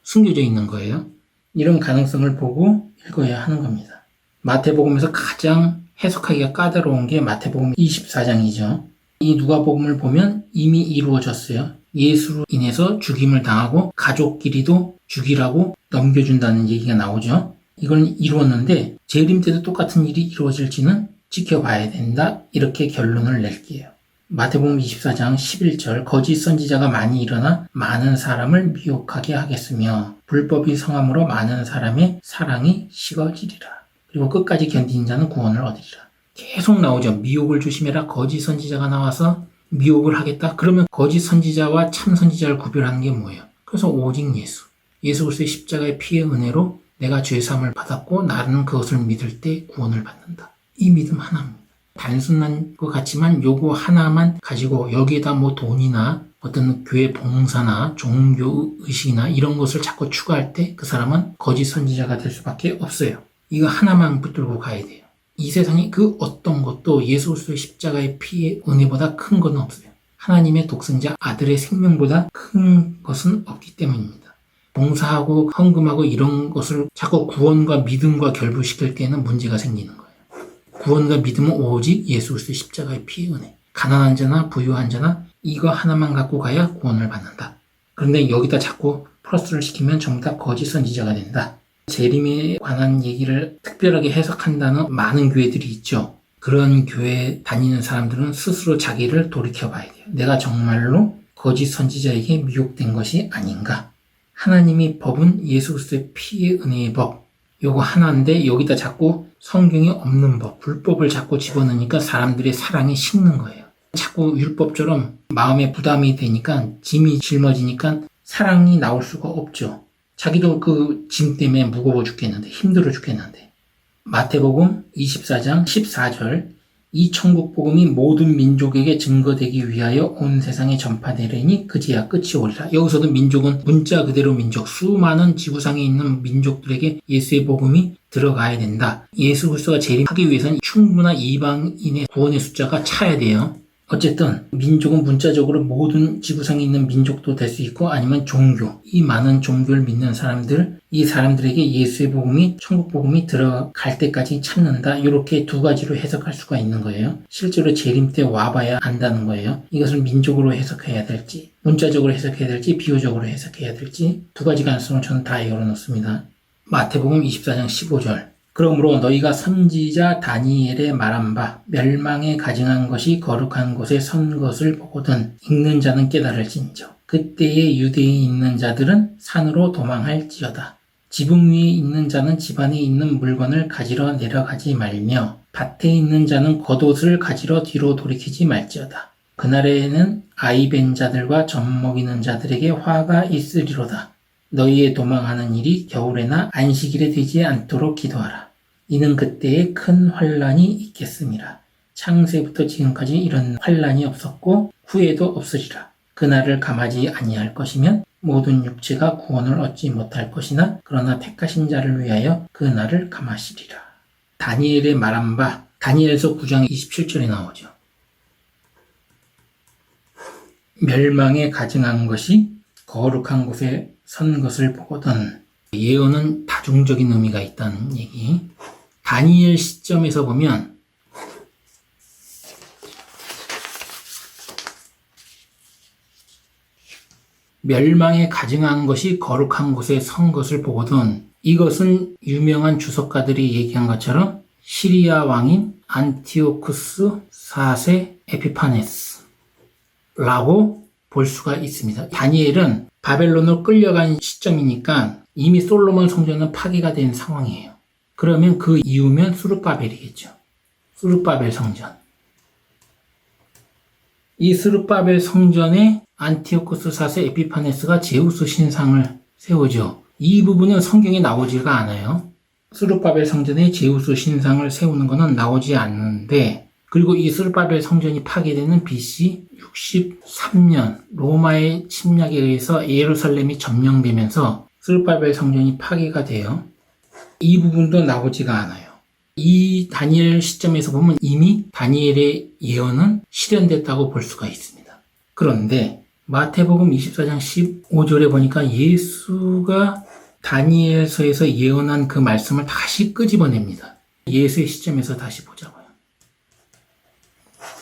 숨겨져 있는 거예요. 이런 가능성을 보고 읽어야 하는 겁니다. 마태복음에서 가장 해석하기가 까다로운 게 마태복음 24장이죠. 이 누가복음을 보면 이미 이루어졌어요. 예수로 인해서 죽임을 당하고 가족끼리도 죽이라고 넘겨준다는 얘기가 나오죠. 이건 이루었는데 재림 때도 똑같은 일이 이루어질지는 지켜봐야 된다. 이렇게 결론을 낼게요. 마태복음 24장 11절 거짓 선지자가 많이 일어나 많은 사람을 미혹하게 하겠으며 불법이 성함으로 많은 사람의 사랑이 식어지리라. 그리고 끝까지 견딘 자는 구원을 얻으리라. 계속 나오죠. 미혹을 조심해라. 거짓 선지자가 나와서 미혹을 하겠다. 그러면 거짓 선지자와 참 선지자를 구별하는 게 뭐예요? 그래서 오직 예수 그리스도의 십자가의 피의 은혜로 내가 죄사함을 받았고 나는 그것을 믿을 때 구원을 받는다. 이 믿음 하나입니다. 단순한 것 같지만 요거 하나만 가지고 여기에다 뭐 돈이나 어떤 교회 봉사나 종교 의식이나 이런 것을 자꾸 추가할 때 그 사람은 거짓 선지자가 될 수밖에 없어요. 이거 하나만 붙들고 가야 돼요. 이 세상에 그 어떤 것도 예수 그리스도의 십자가의 피의 은혜보다 큰 건 없어요. 하나님의 독생자 아들의 생명보다 큰 것은 없기 때문입니다. 봉사하고 헌금하고 이런 것을 자꾸 구원과 믿음과 결부시킬 때는 문제가 생기는 거예요. 구원과 믿음은 오직 예수 그리스도의 십자가의 피의 은혜. 가난한 자나 부유한 자나 이거 하나만 갖고 가야 구원을 받는다. 그런데 여기다 자꾸 플러스를 시키면 전부 다 거짓 선지자가 된다. 재림에 관한 얘기를 특별하게 해석한다는 많은 교회들이 있죠. 그런 교회 다니는 사람들은 스스로 자기를 돌이켜 봐야 돼요. 내가 정말로 거짓 선지자에게 미혹된 것이 아닌가? 하나님의 법은 예수 그리스도의 피의 은혜의 법. 요거 하나인데 여기다 자꾸 성경에 없는 법, 불법을 자꾸 집어넣으니까 사람들의 사랑이 식는 거예요. 자꾸 율법처럼 마음에 부담이 되니까 짐이 짊어지니까 사랑이 나올 수가 없죠. 자기도 그 짐 때문에 무거워 죽겠는데, 힘들어 죽겠는데. 마태복음 24장 14절 이 천국 복음이 모든 민족에게 증거되기 위하여 온 세상에 전파되리니 그제야 끝이 오리라. 여기서도 민족은 문자 그대로 민족, 수많은 지구상에 있는 민족들에게 예수의 복음이 들어가야 된다. 예수 그리스도가 재림하기 위해서는 충분한 이방인의 구원의 숫자가 차야 돼요. 어쨌든 민족은 문자적으로 모든 지구상에 있는 민족도 될 수 있고 아니면 종교, 이 많은 종교를 믿는 사람들, 이 사람들에게 예수의 복음이, 천국 복음이 들어갈 때까지 참는다. 이렇게 두 가지로 해석할 수가 있는 거예요. 실제로 재림 때 와봐야 안다는 거예요. 이것을 민족으로 해석해야 될지, 문자적으로 해석해야 될지, 비유적으로 해석해야 될지 두 가지 가능성을 저는 다 열어놓습니다. 마태복음 24장 15절 그러므로 너희가 선지자 다니엘의 말한 바 멸망에 가증한 것이 거룩한 곳에 선 것을 보거든 읽는 자는 깨달을진저 그때에 유대에 있는 자들은 산으로 도망할지어다. 지붕 위에 있는 자는 집 안에 있는 물건을 가지러 내려가지 말며 밭에 있는 자는 겉옷을 가지러 뒤로 돌이키지 말지어다. 그날에는 아이 벤 자들과 젖 먹이는 자들에게 화가 있으리로다. 너희의 도망하는 일이 겨울에나 안식일에 되지 않도록 기도하라. 이는 그때에 큰 환란이 있겠음이라. 창세부터 지금까지 이런 환란이 없었고 후에도 없으리라. 그날을 감하지 아니할 것이면 모든 육체가 구원을 얻지 못할 것이나 그러나 택하신 자를 위하여 그 날을 감하시리라. 다니엘의 말한 바 다니엘서 9장 27절에 나오죠. 멸망에 가증한 것이 거룩한 곳에 선 것을 보거든. 예언은 다중적인 의미가 있다는 얘기. 다니엘 시점에서 보면 멸망에 가증한 것이 거룩한 곳에 선 것을 보거든. 이것은 유명한 주석가들이 얘기한 것처럼 시리아 왕인 안티오쿠스 4세 에피파네스라고 볼 수가 있습니다. 다니엘은 바벨론으로 끌려간 시점이니까 이미 솔로몬 성전은 파괴가 된 상황이에요. 그러면 그 이후면 스룹바벨이겠죠. 스룹바벨 성전. 이 스룹바벨 성전에 안티오쿠스 4세 에피파네스가 제우스 신상을 세우죠. 이 부분은 성경에 나오지가 않아요. 스룹바벨 성전에 제우스 신상을 세우는 것은 나오지 않는데, 그리고 이 스룹바벨 성전이 파괴되는 BC 63년 로마의 침략에 의해서 예루살렘이 점령되면서 스룹바벨 성전이 파괴가 돼요. 이 부분도 나오지가 않아요. 이 다니엘 시점에서 보면 이미 다니엘의 예언은 실현됐다고 볼 수가 있습니다. 그런데 마태복음 24장 15절에 보니까 예수가 다니엘서에서 예언한 그 말씀을 다시 끄집어냅니다. 예수의 시점에서 다시 보자고요.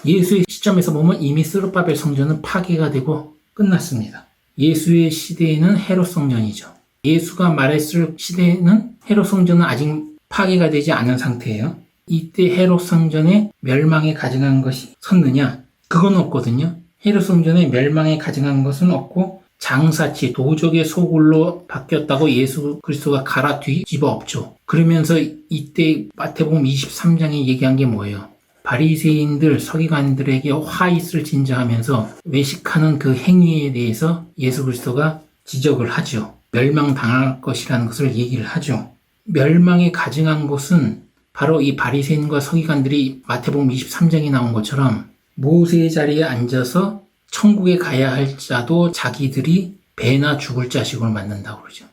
예수의 시점에서 보면 이미 스룹바벨 성전은 파괴가 되고 끝났습니다. 예수의 시대에는 헤롯 성전이죠. 예수가 말했을 시대에는 헤롯 성전은 아직 파괴가 되지 않은 상태예요. 이때 헤롯 성전에 멸망에 가증한 것이 섰느냐? 그건 없거든요. 헤롯 성전에 멸망에 가증한 것은 없고 장사치, 도적의 소굴로 바뀌었다고 예수 그리스도가 갈아 뒤집어 엎죠. 그러면서 이때 마태복음 23장에 얘기한 게 뭐예요? 바리새인들, 서기관들에게 화 있을 진저하면서 외식하는 그 행위에 대해서 예수 그리스도가 지적을 하죠. 멸망당할 것이라는 것을 얘기를 하죠. 멸망에 가증한 곳은 바로 이 바리새인과 서기관들이 마태복음 23장에 나온 것처럼 모세의 자리에 앉아서 천국에 가야 할 자도 자기들이 배나 죽을 자식으로 만든다고 그러죠.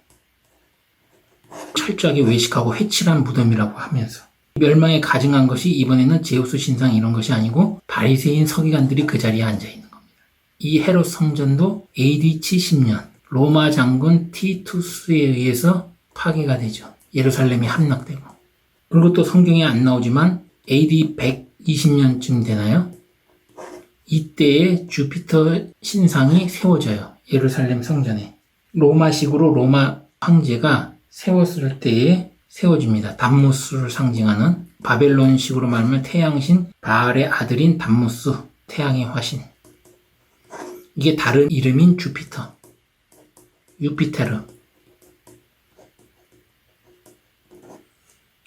철저하게 외식하고 회칠한 무덤이라고 하면서 멸망에 가증한 것이 이번에는 제우스 신상 이런 것이 아니고 바리새인 서기관들이 그 자리에 앉아 있는 겁니다. 이 헤롯 성전도 AD 70년 로마 장군 티투스에 의해서 파괴가 되죠. 예루살렘이 함락되고. 그리고 또 성경에 안 나오지만 AD 120년쯤 되나요? 이때에 주피터 신상이 세워져요. 예루살렘 성전에. 로마식으로 로마 황제가 세웠을 때에 세워집니다. 담무스를 상징하는 바벨론식으로 말하면 태양신 바알의 아들인 담무스, 태양의 화신. 이게 다른 이름인 주피터, 유피테르.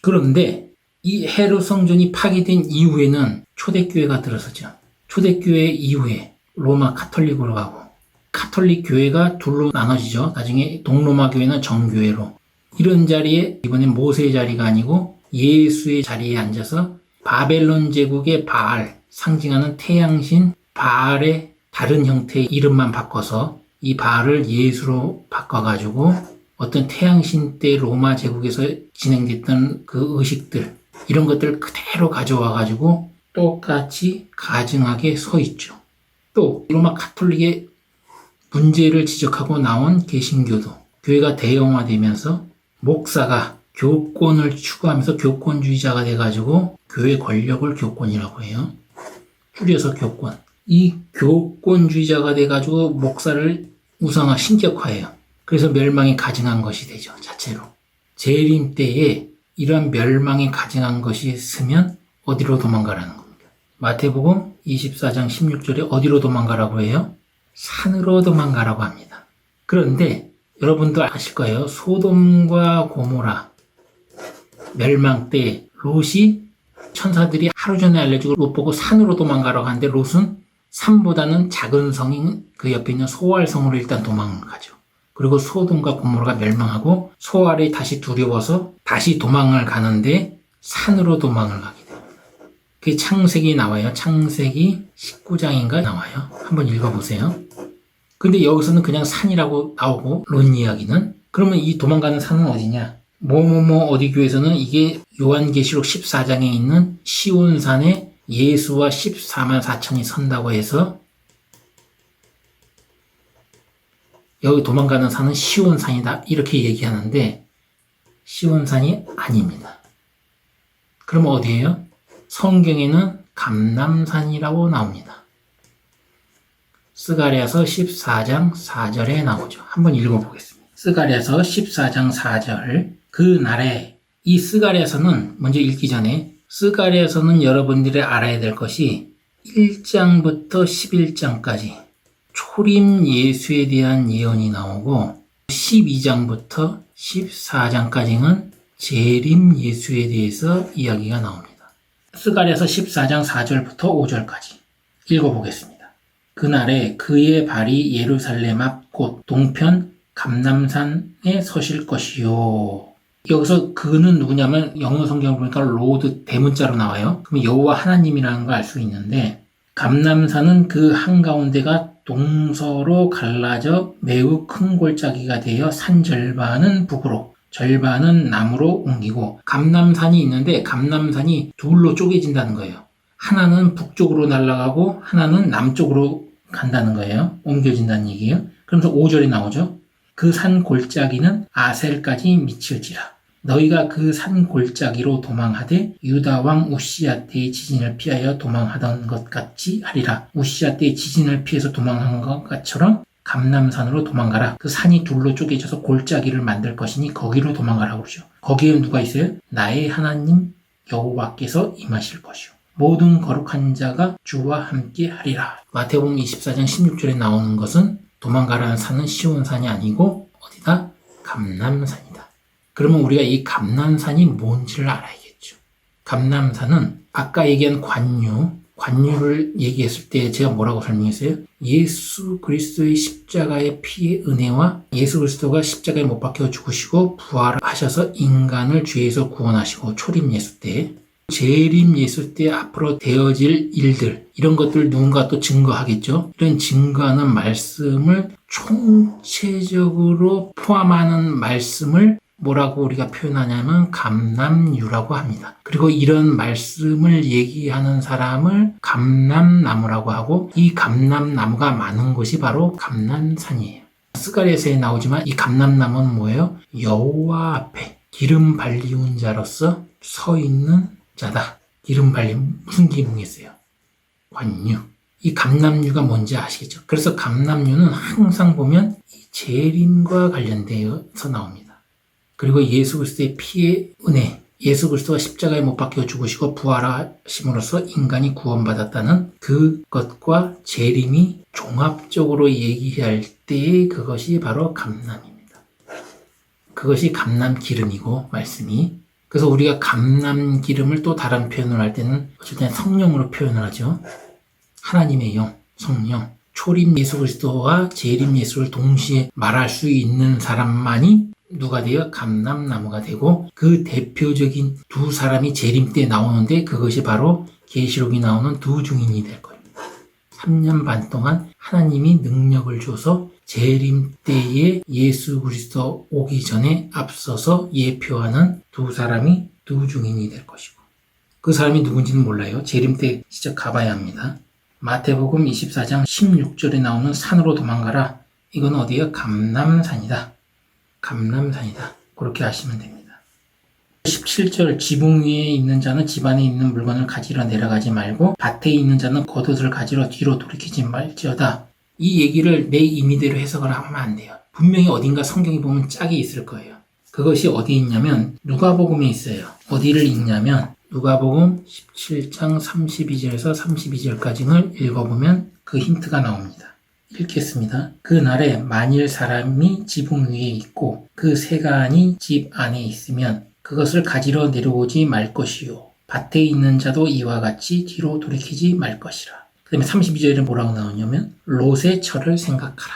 그런데 이 헤롯 성전이 파괴된 이후에는 초대교회가 들어서죠. 초대교회 이후에 로마 카톨릭으로 가고 카톨릭 교회가 둘로 나눠지죠. 나중에 동로마 교회는 정교회로. 이런 자리에 이번엔 모세의 자리가 아니고 예수의 자리에 앉아서 바벨론 제국의 바알, 상징하는 태양신 바알의 다른 형태의 이름만 바꿔서 이 바알을 예수로 바꿔가지고 어떤 태양신 때 로마 제국에서 진행됐던 그 의식들, 이런 것들을 그대로 가져와가지고 똑같이 가증하게 서 있죠. 또 로마 카톨릭의 문제를 지적하고 나온 개신교도 교회가 대형화되면서 목사가 교권을 추구하면서 교권주의자가 돼가지고 교회 권력을 교권이라고 해요. 줄여서 교권. 이 교권주의자가 돼가지고 목사를 우상화, 신격화해요. 그래서 멸망에 가증한 것이 되죠. 자체로. 재림 때에 이러한 멸망에 가증한 것이 있으면 어디로 도망가라는 겁니다. 마태복음 24장 16절에 어디로 도망가라고 해요? 산으로 도망가라고 합니다. 그런데 여러분도 아실 거예요. 소돔과 고모라 멸망 때 롯이 천사들이 하루 전에 알려주고 롯 보고 산으로 도망가라고 하는데 롯은 산보다는 작은 성인 그 옆에 있는 소알성으로 일단 도망을 가죠. 그리고 소돔과 고모라가 멸망하고 소알이 다시 두려워서 다시 도망을 가는데 산으로 도망을 가게 됩니다. 그게 창세기 나와요. 창세기 19장인가 나와요. 한번 읽어보세요. 근데 여기서는 그냥 산이라고 나오고 롯 이야기는 그러면 이 도망가는 산은 어디냐? 어디 교회에서는 이게 요한계시록 14장에 있는 시온산에 예수와 14만 4천이 선다고 해서 여기 도망가는 산은 시온산이다 이렇게 얘기하는데 시온산이 아닙니다. 그럼 어디예요? 성경에는 감람산이라고 나옵니다. 스가랴서 14장 4절에 나오죠. 한번 읽어보겠습니다. 스가랴서 14장 4절 그 날에 이 스가랴서는 먼저 읽기 전에 스가랴서는 여러분들이 알아야 될 것이 1장부터 11장까지 초림 예수에 대한 예언이 나오고 12장부터 14장까지는 재림 예수에 대해서 이야기가 나옵니다. 스가랴서 14장 4절부터 5절까지 읽어보겠습니다. 그날에 그의 발이 예루살렘 앞 곧 동편 감람산에 서실 것이요. 여기서 그는 누구냐면 영어 성경을 보니까 로드 대문자로 나와요. 그럼 여호와 하나님이라는 걸 알 수 있는데 감람산은 그 한가운데가 동서로 갈라져 매우 큰 골짜기가 되어 산 절반은 북으로 절반은 남으로 옮기고 감람산이 있는데 감람산이 둘로 쪼개진다는 거예요. 하나는 북쪽으로 날아가고 하나는 남쪽으로 간다는 거예요. 옮겨진다는 얘기예요. 그러면서 5절에 나오죠. 그 산 골짜기는 아셀까지 미치어지라. 너희가 그 산 골짜기로 도망하되 유다 왕 우시야 때의 지진을 피하여 도망하던 것 같이 하리라. 우시야 때의 지진을 피해서 도망한 것처럼 감람산으로 도망가라. 그 산이 둘로 쪼개져서 골짜기를 만들 것이니 거기로 도망가라고 그러죠. 거기에 누가 있어요? 나의 하나님 여호와께서 임하실 것이요. 모든 거룩한 자가 주와 함께 하리라. 마태복음 24장 16절에 나오는 것은 도망가라는 산은 시온산이 아니고 어디다? 감람산이다. 그러면 우리가 이 감람산이 뭔지를 알아야겠죠. 감람산은 아까 얘기한 관유를 얘기했을 때 제가 뭐라고 설명했어요? 예수 그리스도의 십자가의 피의 은혜와 예수 그리스도가 십자가에 못 박혀 죽으시고 부활하셔서 인간을 죄에서 구원하시고 초림 예수 때 재림 예수 때 앞으로 되어질 일들 이런 것들 누군가 또 증거하겠죠. 이런 증거하는 말씀을 총체적으로 포함하는 말씀을 뭐라고 우리가 표현하냐면 감람유라고 합니다. 그리고 이런 말씀을 얘기하는 사람을 감람나무라고 하고 이 감람나무가 많은 곳이 바로 감람산이에요. 스가랴서에 나오지만 이 감람나무는 뭐예요? 여호와 앞에 기름 발리운 자로서 서 있는 자다. 기름 발림 무슨 기름이겠어요? 관유. 이 감람유가 뭔지 아시겠죠? 그래서 감람유는 항상 보면 이 재림과 관련되어서 나옵니다. 그리고 예수 그리스도의 피의 은혜, 예수 그리스도가 십자가에 못 박혀 죽으시고 부활하심으로써 인간이 구원받았다는 그것과 재림이 종합적으로 얘기할 때의 그것이 바로 감람입니다. 그것이 감람 기름이고 말씀이 그래서 우리가 감람 기름을 또 다른 표현을 할 때는 어쨌든 성령으로 표현을 하죠. 하나님의 영, 성령, 초림 예수 그리스도와 재림 예수를 동시에 말할 수 있는 사람만이 누가 되어 감람나무가 되고, 그 대표적인 두 사람이 재림 때 나오는데 그것이 바로 계시록이 나오는 두 증인이 될 거예요. 3년 반 동안 하나님이 능력을 줘서 재림 때에 예수 그리스도 오기 전에 앞서서 예표하는 두 사람이 두 증인이 될 것이고, 그 사람이 누군지는 몰라요. 재림 때 직접 가봐야 합니다. 마태복음 24장 16절에 나오는 산으로 도망가라. 이건 어디에요? 감람산이다. 감람산이다. 그렇게 아시면 됩니다. 17절 지붕 위에 있는 자는 집 안에 있는 물건을 가지러 내려가지 말고 밭에 있는 자는 겉옷을 가지러 뒤로 돌이키지 말지어다. 이 얘기를 내 임의대로 해석을 하면 안 돼요. 분명히 어딘가 성경에 보면 짝이 있을 거예요. 그것이 어디 있냐면 누가복음에 있어요. 어디를 읽냐면 누가복음 17장 32절에서 32절까지를 읽어보면 그 힌트가 나옵니다. 읽겠습니다. 그 날에 만일 사람이 지붕 위에 있고 그 세간이 집 안에 있으면 그것을 가지러 내려오지 말 것이요. 밭에 있는 자도 이와 같이 뒤로 돌이키지 말 것이라. 그 다음에 32절에 뭐라고 나오냐면 롯의 처를 생각하라.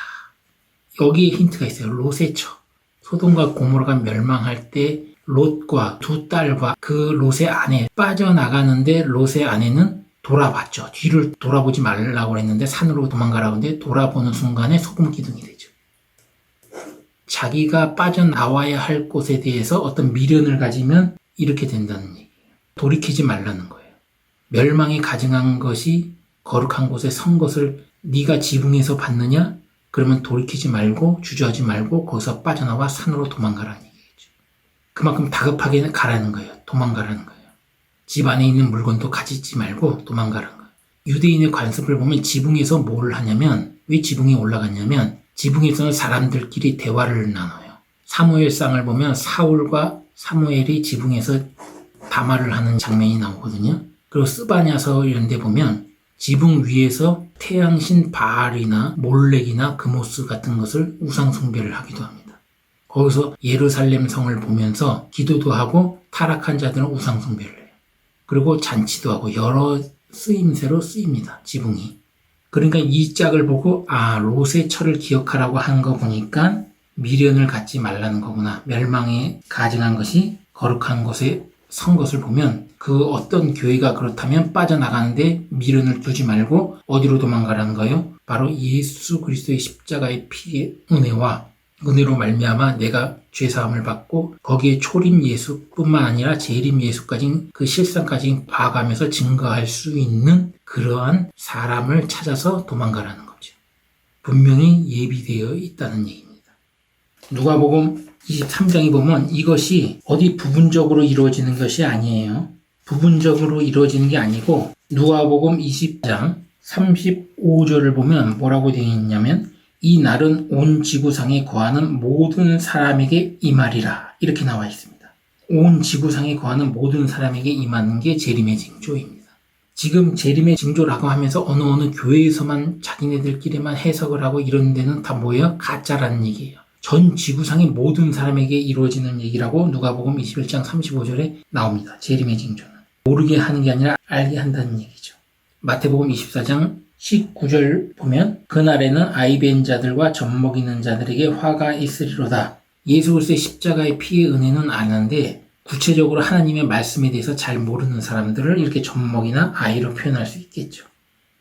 여기에 힌트가 있어요. 롯의 처. 소돔과 고모라가 멸망할 때 롯과 두 딸과 그 롯의 아내 빠져나가는데 롯의 아내는 돌아봤죠. 뒤를 돌아보지 말라고 했는데 산으로 도망가라고 했는데 돌아보는 순간에 소금 기둥이 되죠. 자기가 빠져나와야 할 곳에 대해서 어떤 미련을 가지면 이렇게 된다는 얘기예요. 돌이키지 말라는 거예요. 멸망이 가증한 것이 거룩한 곳에 선 것을 네가 지붕에서 봤느냐? 그러면 돌이키지 말고 주저하지 말고 거기서 빠져나와 산으로 도망가라는 얘기죠. 그만큼 다급하게 가라는 거예요. 도망가라는 거예요. 집 안에 있는 물건도 가지지 말고 도망가라는 거예요. 유대인의 관습을 보면 지붕에서 뭘 하냐면, 왜 지붕에 올라갔냐면 지붕에서는 사람들끼리 대화를 나눠요. 사무엘상을 보면 사울과 사무엘이 지붕에서 담화를 하는 장면이 나오거든요. 그리고 스바냐서 이런 데 보면 지붕 위에서 태양신 바알이나 몰렉이나 그모스 같은 것을 우상 숭배를 하기도 합니다. 거기서 예루살렘 성을 보면서 기도도 하고 타락한 자들은 우상 숭배를 해요. 그리고 잔치도 하고 여러 쓰임새로 쓰입니다. 지붕이. 그러니까 이 짝을 보고 롯의 처를 기억하라고 한 거 보니까 미련을 갖지 말라는 거구나. 멸망에 가증한 것이 거룩한 곳에 선 것을 보면 그 어떤 교회가 그렇다면 빠져나가는데 미련을 두지 말고 어디로 도망가라는 거예요? 바로 예수 그리스도의 십자가의 피의 은혜로 말미암아 내가 죄사함을 받고 거기에 초림 예수뿐만 아니라 재림 예수까지 그 실상까지 봐가면서 증거할 수 있는 그러한 사람을 찾아서 도망가라는 거죠. 분명히 예비되어 있다는 얘기입니다. 누가복음 23장에 보면 이것이 어디 부분적으로 이루어지는 것이 아니에요. 부분적으로 이루어지는 게 아니고 누가복음 20장 35절을 보면 뭐라고 되어 있냐면 이 날은 온 지구상에 거하는 모든 사람에게 임하리라 이렇게 나와 있습니다. 온 지구상에 거하는 모든 사람에게 임하는 게 재림의 징조입니다. 지금 재림의 징조라고 하면서 어느 교회에서만 자기네들끼리만 해석을 하고 이런 데는 다 뭐예요? 가짜라는 얘기예요. 전 지구상의 모든 사람에게 이루어지는 얘기라고 누가복음 21장 35절에 나옵니다. 재림의 징조는. 모르게 하는 게 아니라 알게 한다는 얘기죠. 마태복음 24장 19절 보면 그날에는 아이벤 자들과 젖먹이는 자들에게 화가 있으리로다. 예수 그리스도의 십자가의 피의 은혜는 아는데 구체적으로 하나님의 말씀에 대해서 잘 모르는 사람들을 이렇게 젖먹이나 아이로 표현할 수 있겠죠.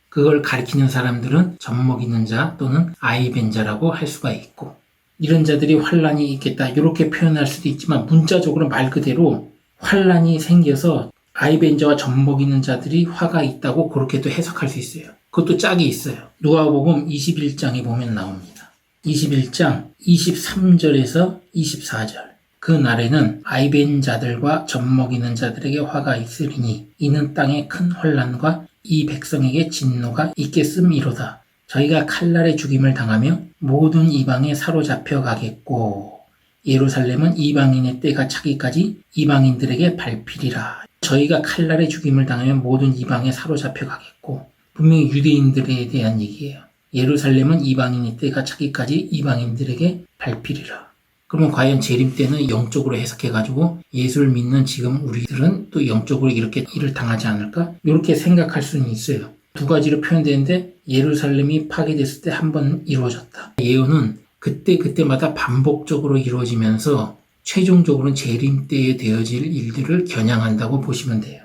그걸 가리키는 사람들은 젖먹이는 자 또는 아이벤 자라고 할 수가 있고, 이런 자들이 환란이 있겠다 이렇게 표현할 수도 있지만 문자적으로 말 그대로 환란이 생겨서 아이벤 자와 젖먹이는 자들이 화가 있다고 그렇게도 해석할 수 있어요. 그것도 짝이 있어요. 누가복음 21장에 보면 나옵니다. 21장 23절에서 24절. 그 날에는 아이벤 자들과 젖먹이는 자들에게 화가 있으리니 이는 땅에 큰 환난과 이 백성에게 진노가 있겠음이로다. 저희가 칼날에 죽임을 당하며 모든 이방에 사로잡혀 가겠고 예루살렘은 이방인의 때가 차기까지 이방인들에게 밟히리라. 저희가 칼날에 죽임을 당하면 모든 이방에 사로잡혀 가겠고, 분명히 유대인들에 대한 얘기예요. 예루살렘은 이방인의 때가 차기까지 이방인들에게 밟히리라. 그러면 과연 재림 때는 영적으로 해석해가지고 예수를 믿는 지금 우리들은 또 영적으로 이렇게 일을 당하지 않을까? 이렇게 생각할 수는 있어요. 두 가지로 표현되는데 예루살렘이 파괴됐을 때 한 번 이루어졌다. 예언은 그때마다 반복적으로 이루어지면서 최종적으로는 재림 때에 되어질 일들을 겨냥한다고 보시면 돼요.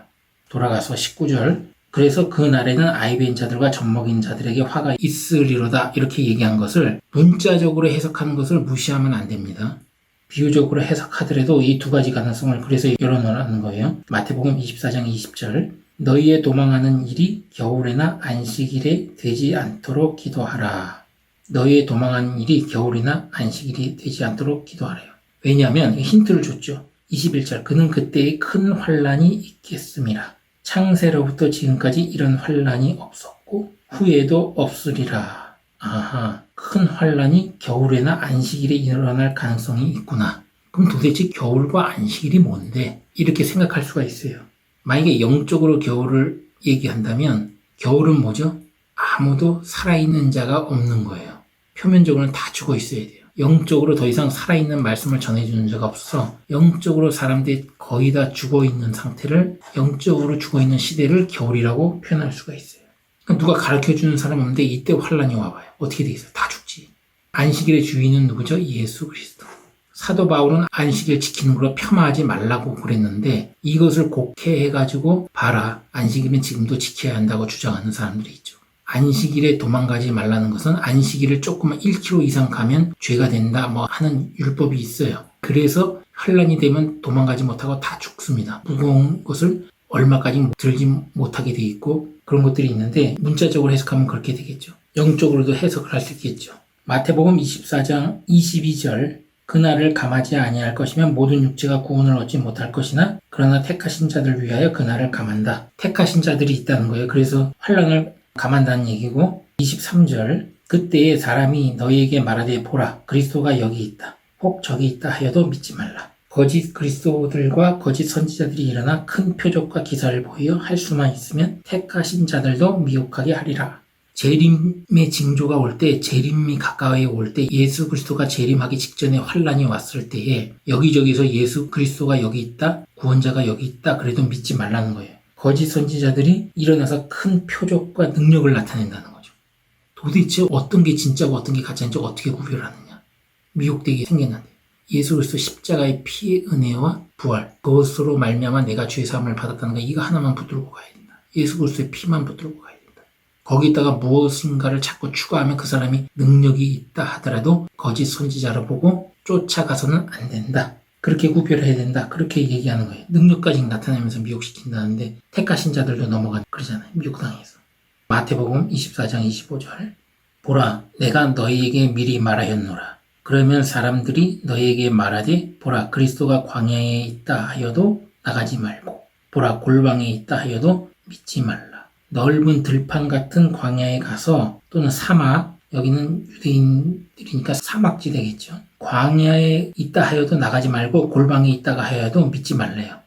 돌아가서 19절. 그래서 그 날에는 아이벤 자들과 젖먹인 자들에게 화가 있으리로다 이렇게 얘기한 것을 문자적으로 해석하는 것을 무시하면 안 됩니다. 비유적으로 해석하더라도 이 두 가지 가능성을 그래서 열어놓는 거예요. 마태복음 24장 20절. 너희의 도망하는 일이 겨울에나 안식일에 되지 않도록 기도하라. 너희의 도망하는 일이 겨울이나 안식일이 되지 않도록 기도하래요. 왜냐하면 힌트를 줬죠. 21절. 그는 그때에 큰 환란이 있겠음이라. 창세로부터 지금까지 이런 환란이 없었고 후에도 없으리라. 아하, 큰 환란이 겨울에나 안식일에 일어날 가능성이 있구나. 그럼 도대체 겨울과 안식일이 뭔데? 이렇게 생각할 수가 있어요. 만약에 영적으로 겨울을 얘기한다면 겨울은 뭐죠? 아무도 살아있는 자가 없는 거예요. 표면적으로는 다 죽어 있어야 돼요. 영적으로 더 이상 살아있는 말씀을 전해주는 자가 없어서 영적으로 사람들이 거의 다 죽어있는 상태를 영적으로 죽어있는 시대를 겨울이라고 표현할 수가 있어요. 그러니까 누가 가르쳐주는 사람 없는데 이때 환란이 와봐요. 어떻게 되겠어요? 다 죽지. 안식일의 주인은 누구죠? 예수 그리스도. 사도 바울은 안식일 지키는 걸로 폄하하지 말라고 그랬는데 이것을 곡해해가지고 봐라. 안식일은 지금도 지켜야 한다고 주장하는 사람들이 있죠. 안식일에 도망가지 말라는 것은 안식일을 조금만 1km 이상 가면 죄가 된다 하는 율법이 있어요. 그래서 환란이 되면 도망가지 못하고 다 죽습니다. 무거운 것을 얼마까지 들지 못하게 돼 있고 그런 것들이 있는데 문자적으로 해석하면 그렇게 되겠죠. 영적으로도 해석을 할 수 있겠죠. 마태복음 24장 22절. 그날을 감하지 아니할 것이면 모든 육체가 구원을 얻지 못할 것이나 그러나 택하신 자들 위하여 그날을 감한다. 택하신 자들이 있다는 거예요. 그래서 환란을 감한다는 얘기고 23절. 그때에 사람이 너희에게 말하되 보라 그리스도가 여기 있다. 혹 저기 있다 하여도 믿지 말라. 거짓 그리스도들과 거짓 선지자들이 일어나 큰 표적과 기사를 보여 할 수만 있으면 택하신 자들도 미혹하게 하리라. 재림의 징조가 올 때, 재림이 가까이 올 때, 예수 그리스도가 재림하기 직전에 환란이 왔을 때에 여기저기서 예수 그리스도가 여기 있다, 구원자가 여기 있다 그래도 믿지 말라는 거예요. 거짓 선지자들이 일어나서 큰 표적과 능력을 나타낸다는 거죠. 도대체 어떤 게 진짜고 어떤 게 가짜인지 어떻게 구별하느냐. 미혹되게 생겨난대요. 예수 그리스도 십자가의 피의 은혜와 부활, 그것으로 말미암아 내가 죄 사함을 받았다는 거 이거 하나만 붙들고 가야 된다. 예수 그리스도의 피만 붙들고 가야 된다. 거기다가 무엇인가를 자꾸 추가하면 그 사람이 능력이 있다 하더라도 거짓 선지자로 보고 쫓아가서는 안 된다. 그렇게 구별해야 된다. 그렇게 얘기하는 거예요. 능력까지 나타내면서 미혹시킨다는데 택하신 자들도 그러잖아요. 미혹당해서. 마태복음 24장 25절. 보라, 내가 너희에게 미리 말하였노라. 그러면 사람들이 너희에게 말하되 보라, 그리스도가 광야에 있다 하여도 나가지 말고 보라, 골방에 있다 하여도 믿지 말라. 넓은 들판 같은 광야에 가서 또는 사막, 여기는 유대인들이니까 사막지대겠죠. 광야에 있다 하여도 나가지 말고 골방에 있다가 하여도 믿지 말래요.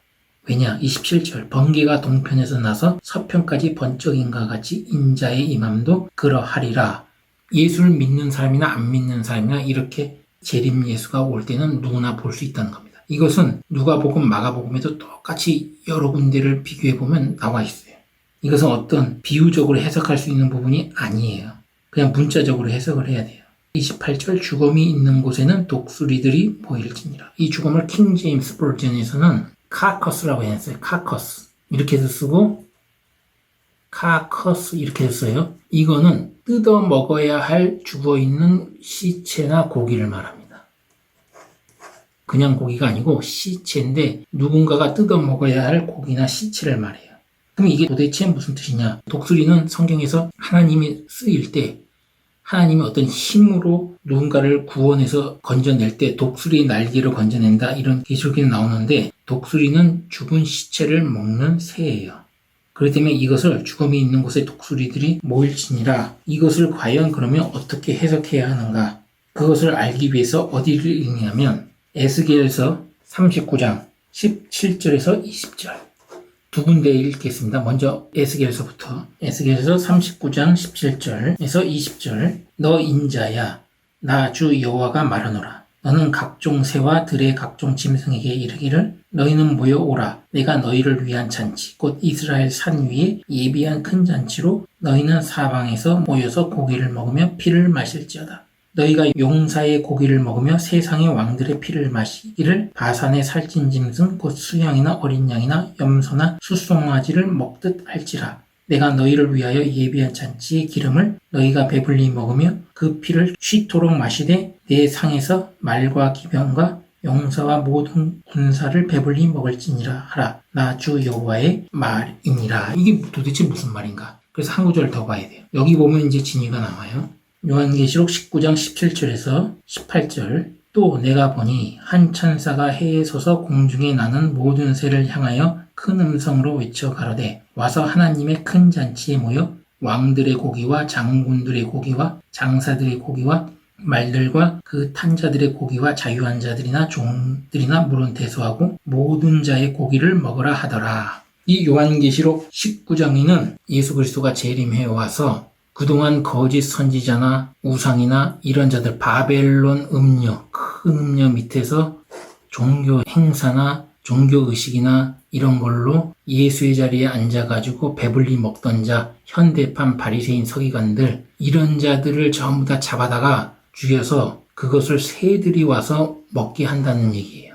왜냐? 27절. 번개가 동편에서 나서 서편까지 번쩍인가 같이 인자의 임함도 그러하리라. 예수를 믿는 사람이나 안 믿는 사람이나 이렇게 재림 예수가 올 때는 누구나 볼 수 있다는 겁니다. 이것은 누가복음, 마가복음에도 똑같이 여러 군데를 비교해보면 나와 있어요. 이것은 어떤 비유적으로 해석할 수 있는 부분이 아니에요. 그냥 문자적으로 해석을 해야 돼요. 28절. 죽음이 있는 곳에는 독수리들이 보일지니라. 이 죽음을 킹 제임스 버전에서는 카커스라고 했어요. 카커스. 이렇게도 쓰고 카커스 이렇게 써요. 이거는 뜯어 먹어야 할 죽어있는 시체나 고기를 말합니다. 그냥 고기가 아니고 시체인데 누군가가 뜯어 먹어야 할 고기나 시체를 말해요. 그럼 이게 도대체 무슨 뜻이냐? 독수리는 성경에서 하나님이 쓰일 때 하나님이 어떤 힘으로 누군가를 구원해서 건져낼 때 독수리의 날개를 건져낸다 이런 기술기는 나오는데 독수리는 죽은 시체를 먹는 새예요. 그렇기 때문에 이것을 죽음이 있는 곳에 독수리들이 모일지니라. 이것을 과연 그러면 어떻게 해석해야 하는가? 그것을 알기 위해서 어디를 읽냐면 에스겔서 39장 17절에서 20절 두 군데 읽겠습니다. 먼저 에스겔서부터. 에스겔서 39장 17절에서 20절. 너 인자야, 나 주 여호와가 말하노라. 너는 각종 새와 들의 각종 짐승에게 이르기를 너희는 모여오라. 내가 너희를 위한 잔치 곧 이스라엘 산 위에 예비한 큰 잔치로 너희는 사방에서 모여서 고기를 먹으며 피를 마실지어다. 너희가 용사의 고기를 먹으며 세상의 왕들의 피를 마시기를 바산의 살찐 짐승 곧 수양이나 어린 양이나 염소나 숫송아지를 먹듯 할지라. 내가 너희를 위하여 예비한 잔치의 기름을 너희가 배불리 먹으며 그 피를 쉬도록 마시되 내 상에서 말과 기병과 용사와 모든 군사를 배불리 먹을지니라 하라. 나 주 여호와의 말이니라. 이게 도대체 무슨 말인가? 그래서 한 구절 더 봐야 돼요. 여기 보면 이제 진위가 나와요. 요한계시록 19장 17절에서 18절. 또 내가 보니 한 천사가 해에 서서 공중에 나는 모든 새를 향하여 큰 음성으로 외쳐 가로되 와서 하나님의 큰 잔치에 모여 왕들의 고기와 장군들의 고기와 장사들의 고기와 말들과 그 탄 자들의 고기와 자유한 자들이나 종들이나 물은 대소하고 모든 자의 고기를 먹으라 하더라. 이 요한계시록 19장에는 예수 그리스도가 재림해 와서 그동안 거짓 선지자나 우상이나 이런 자들 바벨론 음녀, 큰 음녀 밑에서 종교 행사나 종교 의식이나 이런 걸로 예수의 자리에 앉아가지고 배불리 먹던 자, 현대판 바리새인 서기관들 이런 자들을 전부 다 잡아다가 죽여서 그것을 새들이 와서 먹게 한다는 얘기예요.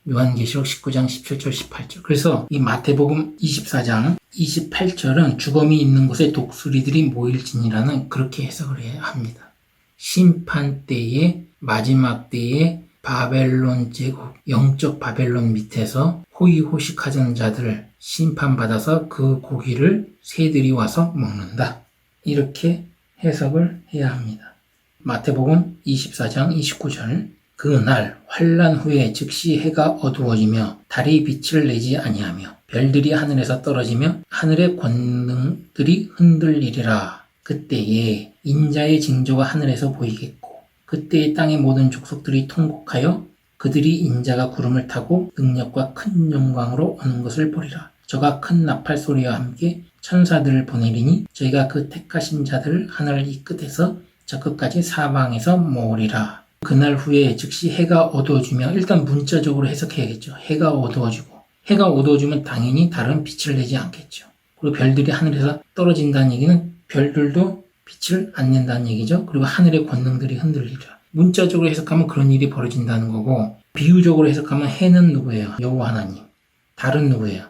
요한계시록 19장 17절 18절. 그래서 이 마태복음 24장 28절은 죽음이 있는 곳에 독수리들이 모일지니라는 그렇게 해석을 해야 합니다. 심판 때에 마지막 때에 바벨론 제국, 영적 바벨론 밑에서 호의호식하던 자들을 심판받아서 그 고기를 새들이 와서 먹는다. 이렇게 해석을 해야 합니다. 마태복음 24장 29절. 그날 환란 후에 즉시 해가 어두워지며 달이 빛을 내지 아니하며 별들이 하늘에서 떨어지며 하늘의 권능들이 흔들리리라. 그때에 인자의 징조가 하늘에서 보이겠고 그때의 땅의 모든 족속들이 통곡하여 그들이 인자가 구름을 타고 능력과 큰 영광으로 오는 것을 보리라. 저가 큰 나팔 소리와 함께 천사들을 보내리니 저희가 그 택하신 자들을 하늘 이 끝에서 저 끝까지 사방에서 모으리라. 그날 후에 즉시 해가 어두워지며 일단 문자적으로 해석해야겠죠. 해가 어두워지고 해가 어두워지면 당연히 달은 빛을 내지 않겠죠. 그리고 별들이 하늘에서 떨어진다는 얘기는 별들도 빛을 안 낸다는 얘기죠. 그리고 하늘의 권능들이 흔들리리라. 문자적으로 해석하면 그런 일이 벌어진다는 거고 비유적으로 해석하면 해는 누구예요? 여호와 하나님. 달은 누구예요?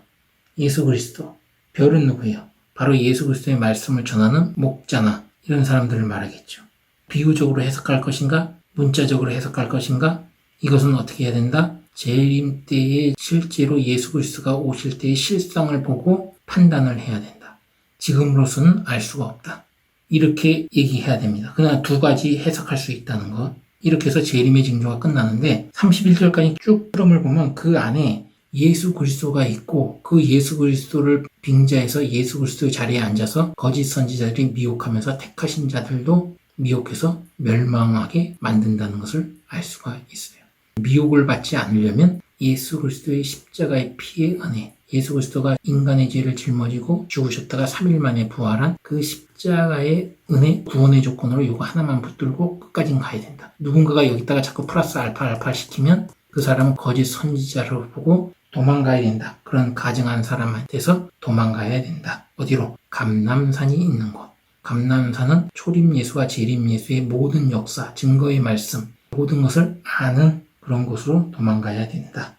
예수 그리스도. 별은 누구예요? 바로 예수 그리스도의 말씀을 전하는 목자나 이런 사람들을 말하겠죠. 비유적으로 해석할 것인가? 문자적으로 해석할 것인가? 이것은 어떻게 해야 된다? 재림 때에 실제로 예수 그리스도가 오실 때의 실상을 보고 판단을 해야 된다. 지금으로서는 알 수가 없다. 이렇게 얘기해야 됩니다. 그러나 두 가지 해석할 수 있다는 것. 이렇게 해서 재림의 징조가 끝나는데 31절까지 쭉 흐름을 보면 그 안에 예수 그리스도가 있고 그 예수 그리스도를 빙자해서 예수 그리스도의 자리에 앉아서 거짓 선지자들이 미혹하면서 택하신 자들도 미혹해서 멸망하게 만든다는 것을 알 수가 있어요. 미혹을 받지 않으려면 예수 그리스도의 십자가의 피의 은혜, 예수 그리스도가 인간의 죄를 짊어지고 죽으셨다가 3일 만에 부활한 그 십자가의 은혜, 구원의 조건으로 이거 하나만 붙들고 끝까지 가야 된다. 누군가가 여기다가 자꾸 플러스 알파 시키면 그 사람은 거짓 선지자로 보고 도망가야 된다. 그런 가증한 사람한테서 도망가야 된다. 어디로? 감람산이 있는 곳. 감람산은 초림 예수와 재림 예수의 모든 역사, 증거의 말씀, 모든 것을 아는 그런 곳으로 도망가야 된다.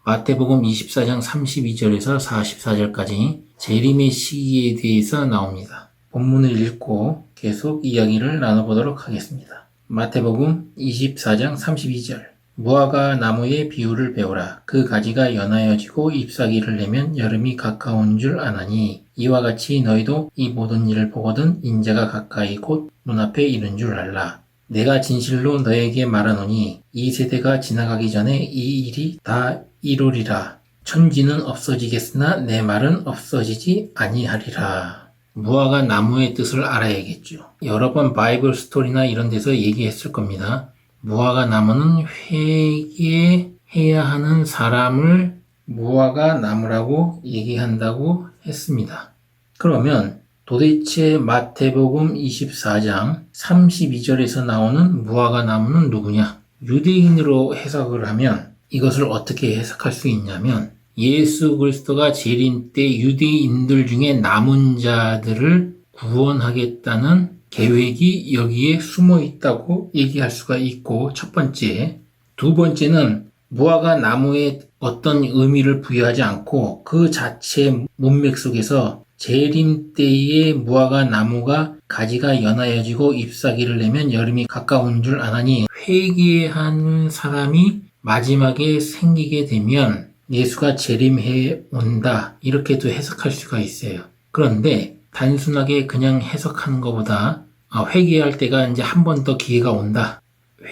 마태복음 24장 32절에서 44절까지 재림의 시기에 대해서 나옵니다. 본문을 읽고 계속 이야기를 나눠보도록 하겠습니다. 마태복음 24장 32절. 무화과 나무의 비유를 배우라. 그 가지가 연하여지고 잎사귀를 내면 여름이 가까운 줄 아나니 이와 같이 너희도 이 모든 일을 보거든 인자가 가까이 곧 눈앞에 이른 줄 알라. 내가 진실로 너에게 말하노니 이 세대가 지나가기 전에 이 일이 다 이루리라. 천지는 없어지겠으나 내 말은 없어지지 아니하리라. 무화과 나무의 뜻을 알아야겠죠. 여러 번 바이블 스토리나 이런 데서 얘기했을 겁니다. 무화과 나무는 회개해야 하는 사람을 무화과 나무라고 얘기한다고 했습니다. 그러면 도대체 마태복음 24장 32절에서 나오는 무화과 나무는 누구냐? 유대인으로 해석을 하면 이것을 어떻게 해석할 수 있냐면 예수 그리스도가 재림 때 유대인들 중에 남은 자들을 구원하겠다는 계획이 여기에 숨어 있다고 얘기할 수가 있고, 첫 번째. 두 번째는 무화과 나무에 어떤 의미를 부여하지 않고 그 자체 문맥 속에서 재림 때에 무화과 나무가 가지가 연하여지고 잎사귀를 내면 여름이 가까운 줄 아나니 회개하는 사람이 마지막에 생기게 되면 예수가 재림해 온다, 이렇게도 해석할 수가 있어요. 그런데 단순하게 그냥 해석하는 것보다 회개할 때가 이제 한 번 더 기회가 온다,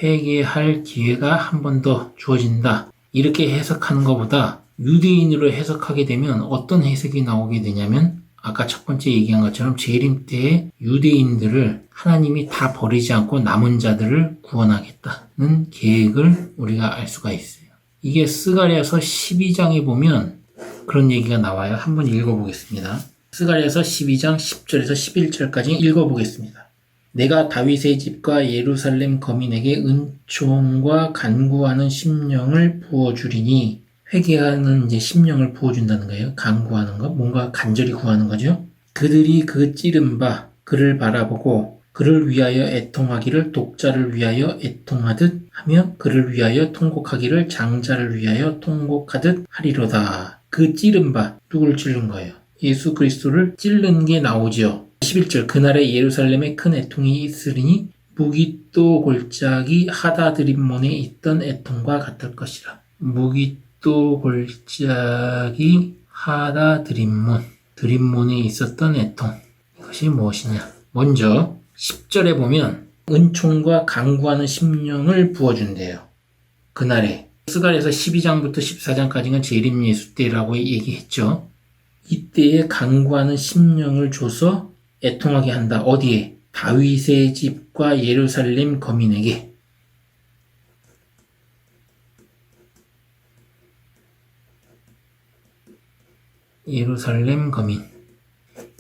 회개할 기회가 한 번 더 주어진다, 이렇게 해석하는 것보다 유대인으로 해석하게 되면 어떤 해석이 나오게 되냐면 아까 첫 번째 얘기한 것처럼 재림 때에 유대인들을 하나님이 다 버리지 않고 남은 자들을 구원하겠다는 계획을 우리가 알 수가 있어요. 이게 스가랴서 12장에 보면 그런 얘기가 나와요. 한번 읽어보겠습니다. 스가랴서 12장 10절에서 11절까지 읽어보겠습니다. 내가 다윗의 집과 예루살렘 거민에게 은총과 간구하는 심령을 부어주리니, 회개하는 이제 심령을 부어준다는 거예요. 간구하는 거, 뭔가 간절히 구하는 거죠. 그들이 그 찌른 바 그를 바라보고 그를 위하여 애통하기를 독자를 위하여 애통하듯 하며 그를 위하여 통곡하기를 장자를 위하여 통곡하듯 하리로다. 그 찌른 바, 누굴 찌른 거예요? 예수 그리스도를 찌른 게 나오죠. 11절, 그날에 예루살렘에 큰 애통이 있으리니 무깃도 골짜기 하다드림몬에 있던 애통과 같을 것이라. 무깃도 골짜기 하다드림몬, 드림몬에 있었던 애통, 이것이 무엇이냐? 먼저 10절에 보면 은총과 간구하는 심령을 부어준대요. 그날에 스가랴서 12장부터 14장까지는 재림 예수 때라고 얘기했죠. 이때에 간구하는 심령을 줘서 애통하게 한다. 어디에? 다윗의 집과 예루살렘 거민에게. 예루살렘 거민,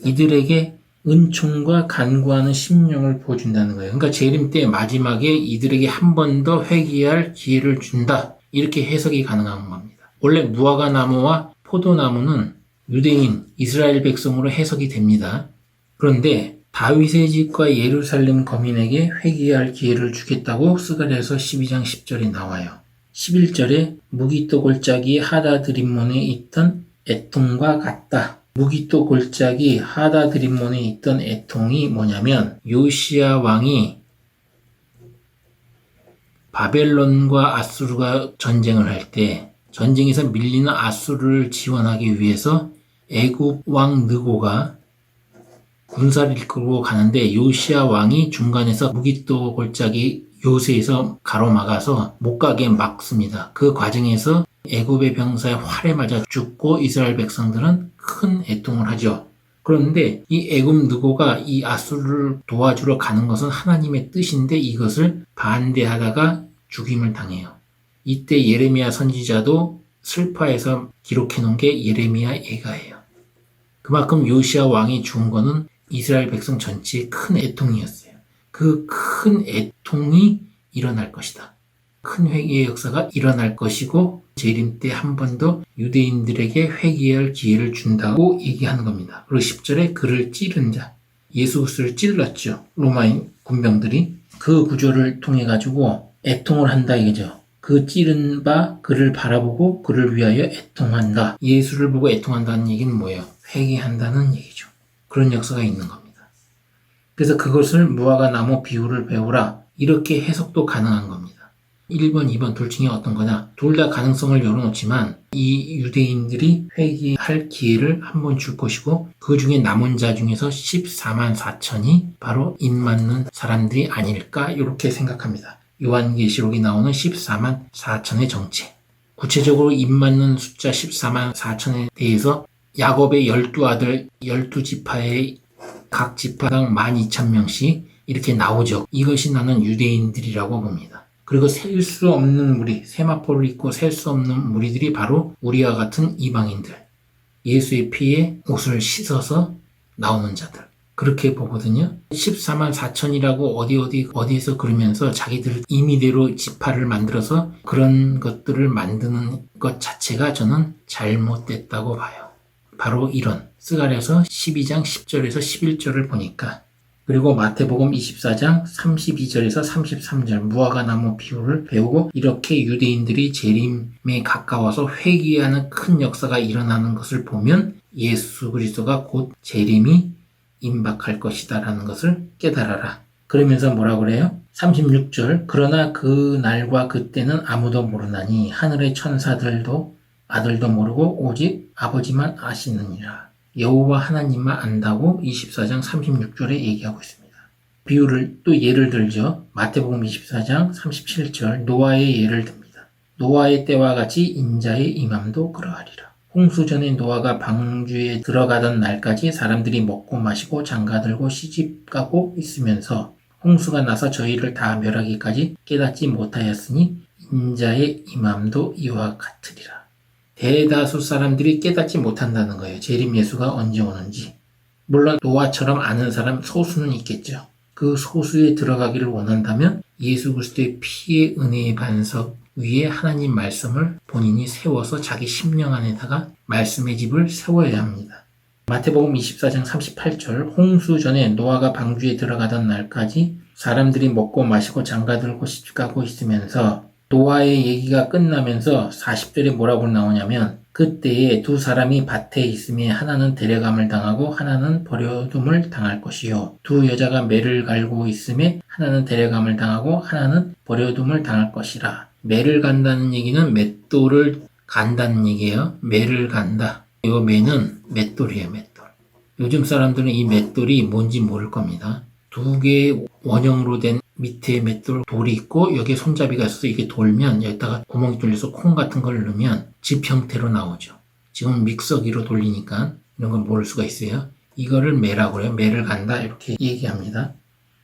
이들에게 은총과 간구하는 심령을 부어준다는 거예요. 그러니까 재림 때 마지막에 이들에게 한 번 더 회개할 기회를 준다, 이렇게 해석이 가능한 겁니다. 원래 무화과 나무와 포도나무는 유대인, 이스라엘 백성으로 해석이 됩니다. 그런데 다윗의 집과 예루살렘 거민에게 회개할 기회를 주겠다고 스가랴서 12장 10절에 나와요. 11절에 무깃도 골짜기 하다드림몬에 있던 애통과 같다. 무깃도 골짜기 하다드림몬에 있던 애통이 뭐냐면, 요시야 왕이 바벨론과 아수르가 전쟁을 할 때 전쟁에서 밀리는 아수르를 지원하기 위해서 애굽 왕 느고가 군사를 이끌고 가는데 요시야 왕이 중간에서 무깃도 골짜기 요새에서 가로막아서 못 가게 막습니다. 그 과정에서 애굽의 병사의 활에 맞아 죽고 이스라엘 백성들은 큰 애통을 하죠. 그런데 이 애굽 느고가 이 아수르를 도와주러 가는 것은 하나님의 뜻인데 이것을 반대하다가 죽임을 당해요. 이때 예레미야 선지자도 슬퍼해서 기록해 놓은 게 예레미야 예가예요. 그만큼 요시야 왕이 죽은 거는 이스라엘 백성 전체의 큰 애통이었어요. 그 큰 애통이 일어날 것이다. 큰 회개의 역사가 일어날 것이고 재림 때 한 번 더 유대인들에게 회개할 기회를 준다고 얘기하는 겁니다. 그리고 10절에 그를 찌른 자, 예수 그리스도를 찔렀죠. 로마인 군병들이. 그 구조를 통해 가지고 애통을 한다 이거죠. 그 찌른 바 그를 바라보고 그를 위하여 애통한다. 예수를 보고 애통한다는 얘기는 뭐예요? 회개한다는 얘기죠. 그런 역사가 있는 겁니다. 그래서 그것을 무화과 나무 비유를 배우라, 이렇게 해석도 가능한 겁니다. 1번, 2번 둘 중에 어떤 거냐? 둘 다 가능성을 열어놓지만 이 유대인들이 회개할 기회를 한번 줄 것이고 그 중에 남은 자 중에서 14만 4천이 바로 입 맞는 사람들이 아닐까, 이렇게 생각합니다. 요한계시록에 나오는 14만 4천의 정체. 구체적으로 입 맞는 숫자 14만 4천에 대해서 야곱의 12아들 12지파의 각 지파당 12,000명씩 이렇게 나오죠. 이것이 나는 유대인들이라고 봅니다. 그리고 셀 수 없는 무리, 세마포를 입고 셀 수 없는 무리들이 바로 우리와 같은 이방인들, 예수의 피에 옷을 씻어서 나오는 자들, 그렇게 보거든요. 14만 4천이라고 어디에서 그러면서 자기들 임의대로 지파를 만들어서 그런 것들을 만드는 것 자체가 저는 잘못됐다고 봐요. 바로 이런 스가랴서 12장 10절에서 11절을 보니까, 그리고 마태복음 24장 32절에서 33절 무화과 나무 비유를 배우고 이렇게 유대인들이 재림에 가까워서 회개하는 큰 역사가 일어나는 것을 보면 예수 그리스도가 곧 재림이 임박할 것이다 라는 것을 깨달아라. 그러면서 뭐라 그래요? 36절 그러나 그 날과 그때는 아무도 모르나니 하늘의 천사들도 아들도 모르고 오직 아버지만 아시느니라. 여호와 하나님만 안다고 24장 36절에 얘기하고 있습니다. 비유를 또 예를 들죠. 마태복음 24장 37절 노아의 예를 듭니다. 노아의 때와 같이 인자의 임함도 그러하리라. 홍수 전에 노아가 방주에 들어가던 날까지 사람들이 먹고 마시고 장가들고 시집가고 있으면서 홍수가 나서 저희를 다 멸하기까지 깨닫지 못하였으니 인자의 임함도 이와 같으리라. 대다수 사람들이 깨닫지 못한다는 거예요. 재림 예수가 언제 오는지. 물론 노아처럼 아는 사람 소수는 있겠죠. 그 소수에 들어가기를 원한다면 예수 그리스도의 피의 은혜의 반석 위에 하나님 말씀을 본인이 세워서 자기 심령 안에다가 말씀의 집을 세워야 합니다. 마태복음 24장 38절 홍수 전에 노아가 방주에 들어가던 날까지 사람들이 먹고 마시고 장가들고 시집가고 있으면서 노아의 얘기가 끝나면서 40절에 뭐라고 나오냐면 그때에 두 사람이 밭에 있음에 하나는 데려감을 당하고 하나는 버려둠을 당할 것이요 두 여자가 매를 갈고 있음에 하나는 데려감을 당하고 하나는 버려둠을 당할 것이라. 매를 간다는 얘기는 맷돌을 간다는 얘기예요. 매를 간다. 이 매는 맷돌이에요. 맷돌. 요즘 사람들은 이 맷돌이 뭔지 모를 겁니다. 두 개의 원형으로 된 밑에 맷돌 돌이 있고 여기에 손잡이가 있어서 이게 돌면 여기다가 구멍이 뚫려서 콩 같은 걸 넣으면 집 형태로 나오죠. 지금 믹서기로 돌리니까 이런 걸 모를 수가 있어요. 이거를 매라고 해요. 매를 간다 이렇게 얘기합니다.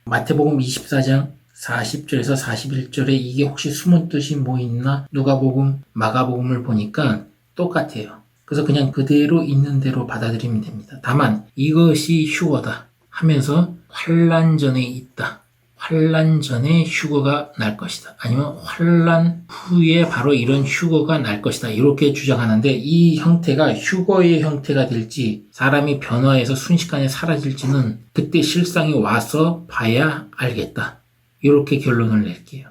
마태복음 24장 40절에서 41절에 이게 혹시 숨은 뜻이 뭐 있나? 누가복음, 마가복음을 보니까 똑같아요. 그래서 그냥 그대로 있는 대로 받아들이면 됩니다. 다만 이것이 휴거다 하면서 환란 전에 있다. 환란 전에 휴거가 날 것이다. 아니면 환란 후에 바로 이런 휴거가 날 것이다. 이렇게 주장하는데 이 형태가 휴거의 형태가 될지 사람이 변화해서 순식간에 사라질지는 그때 실상이 와서 봐야 알겠다. 이렇게 결론을 낼게요.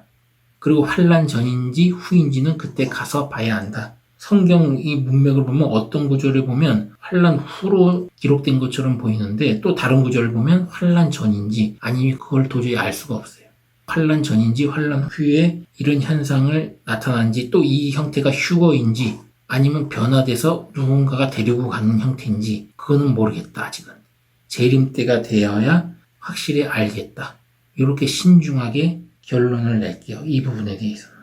그리고 환란 전인지 후인지는 그때 가서 봐야 한다. 성경 이 문맥을 보면 어떤 구절을 보면 환란 후로 기록된 것처럼 보이는데 또 다른 구절을 보면 환란 전인지 아니면 그걸 도저히 알 수가 없어요. 환란 전인지 환란 후에 이런 현상을 나타난지 또 이 형태가 휴거인지 아니면 변화돼서 누군가가 데리고 가는 형태인지 그거는 모르겠다. 아직은. 재림 때가 되어야 확실히 알겠다. 이렇게 신중하게 결론을 낼게요. 이 부분에 대해서는.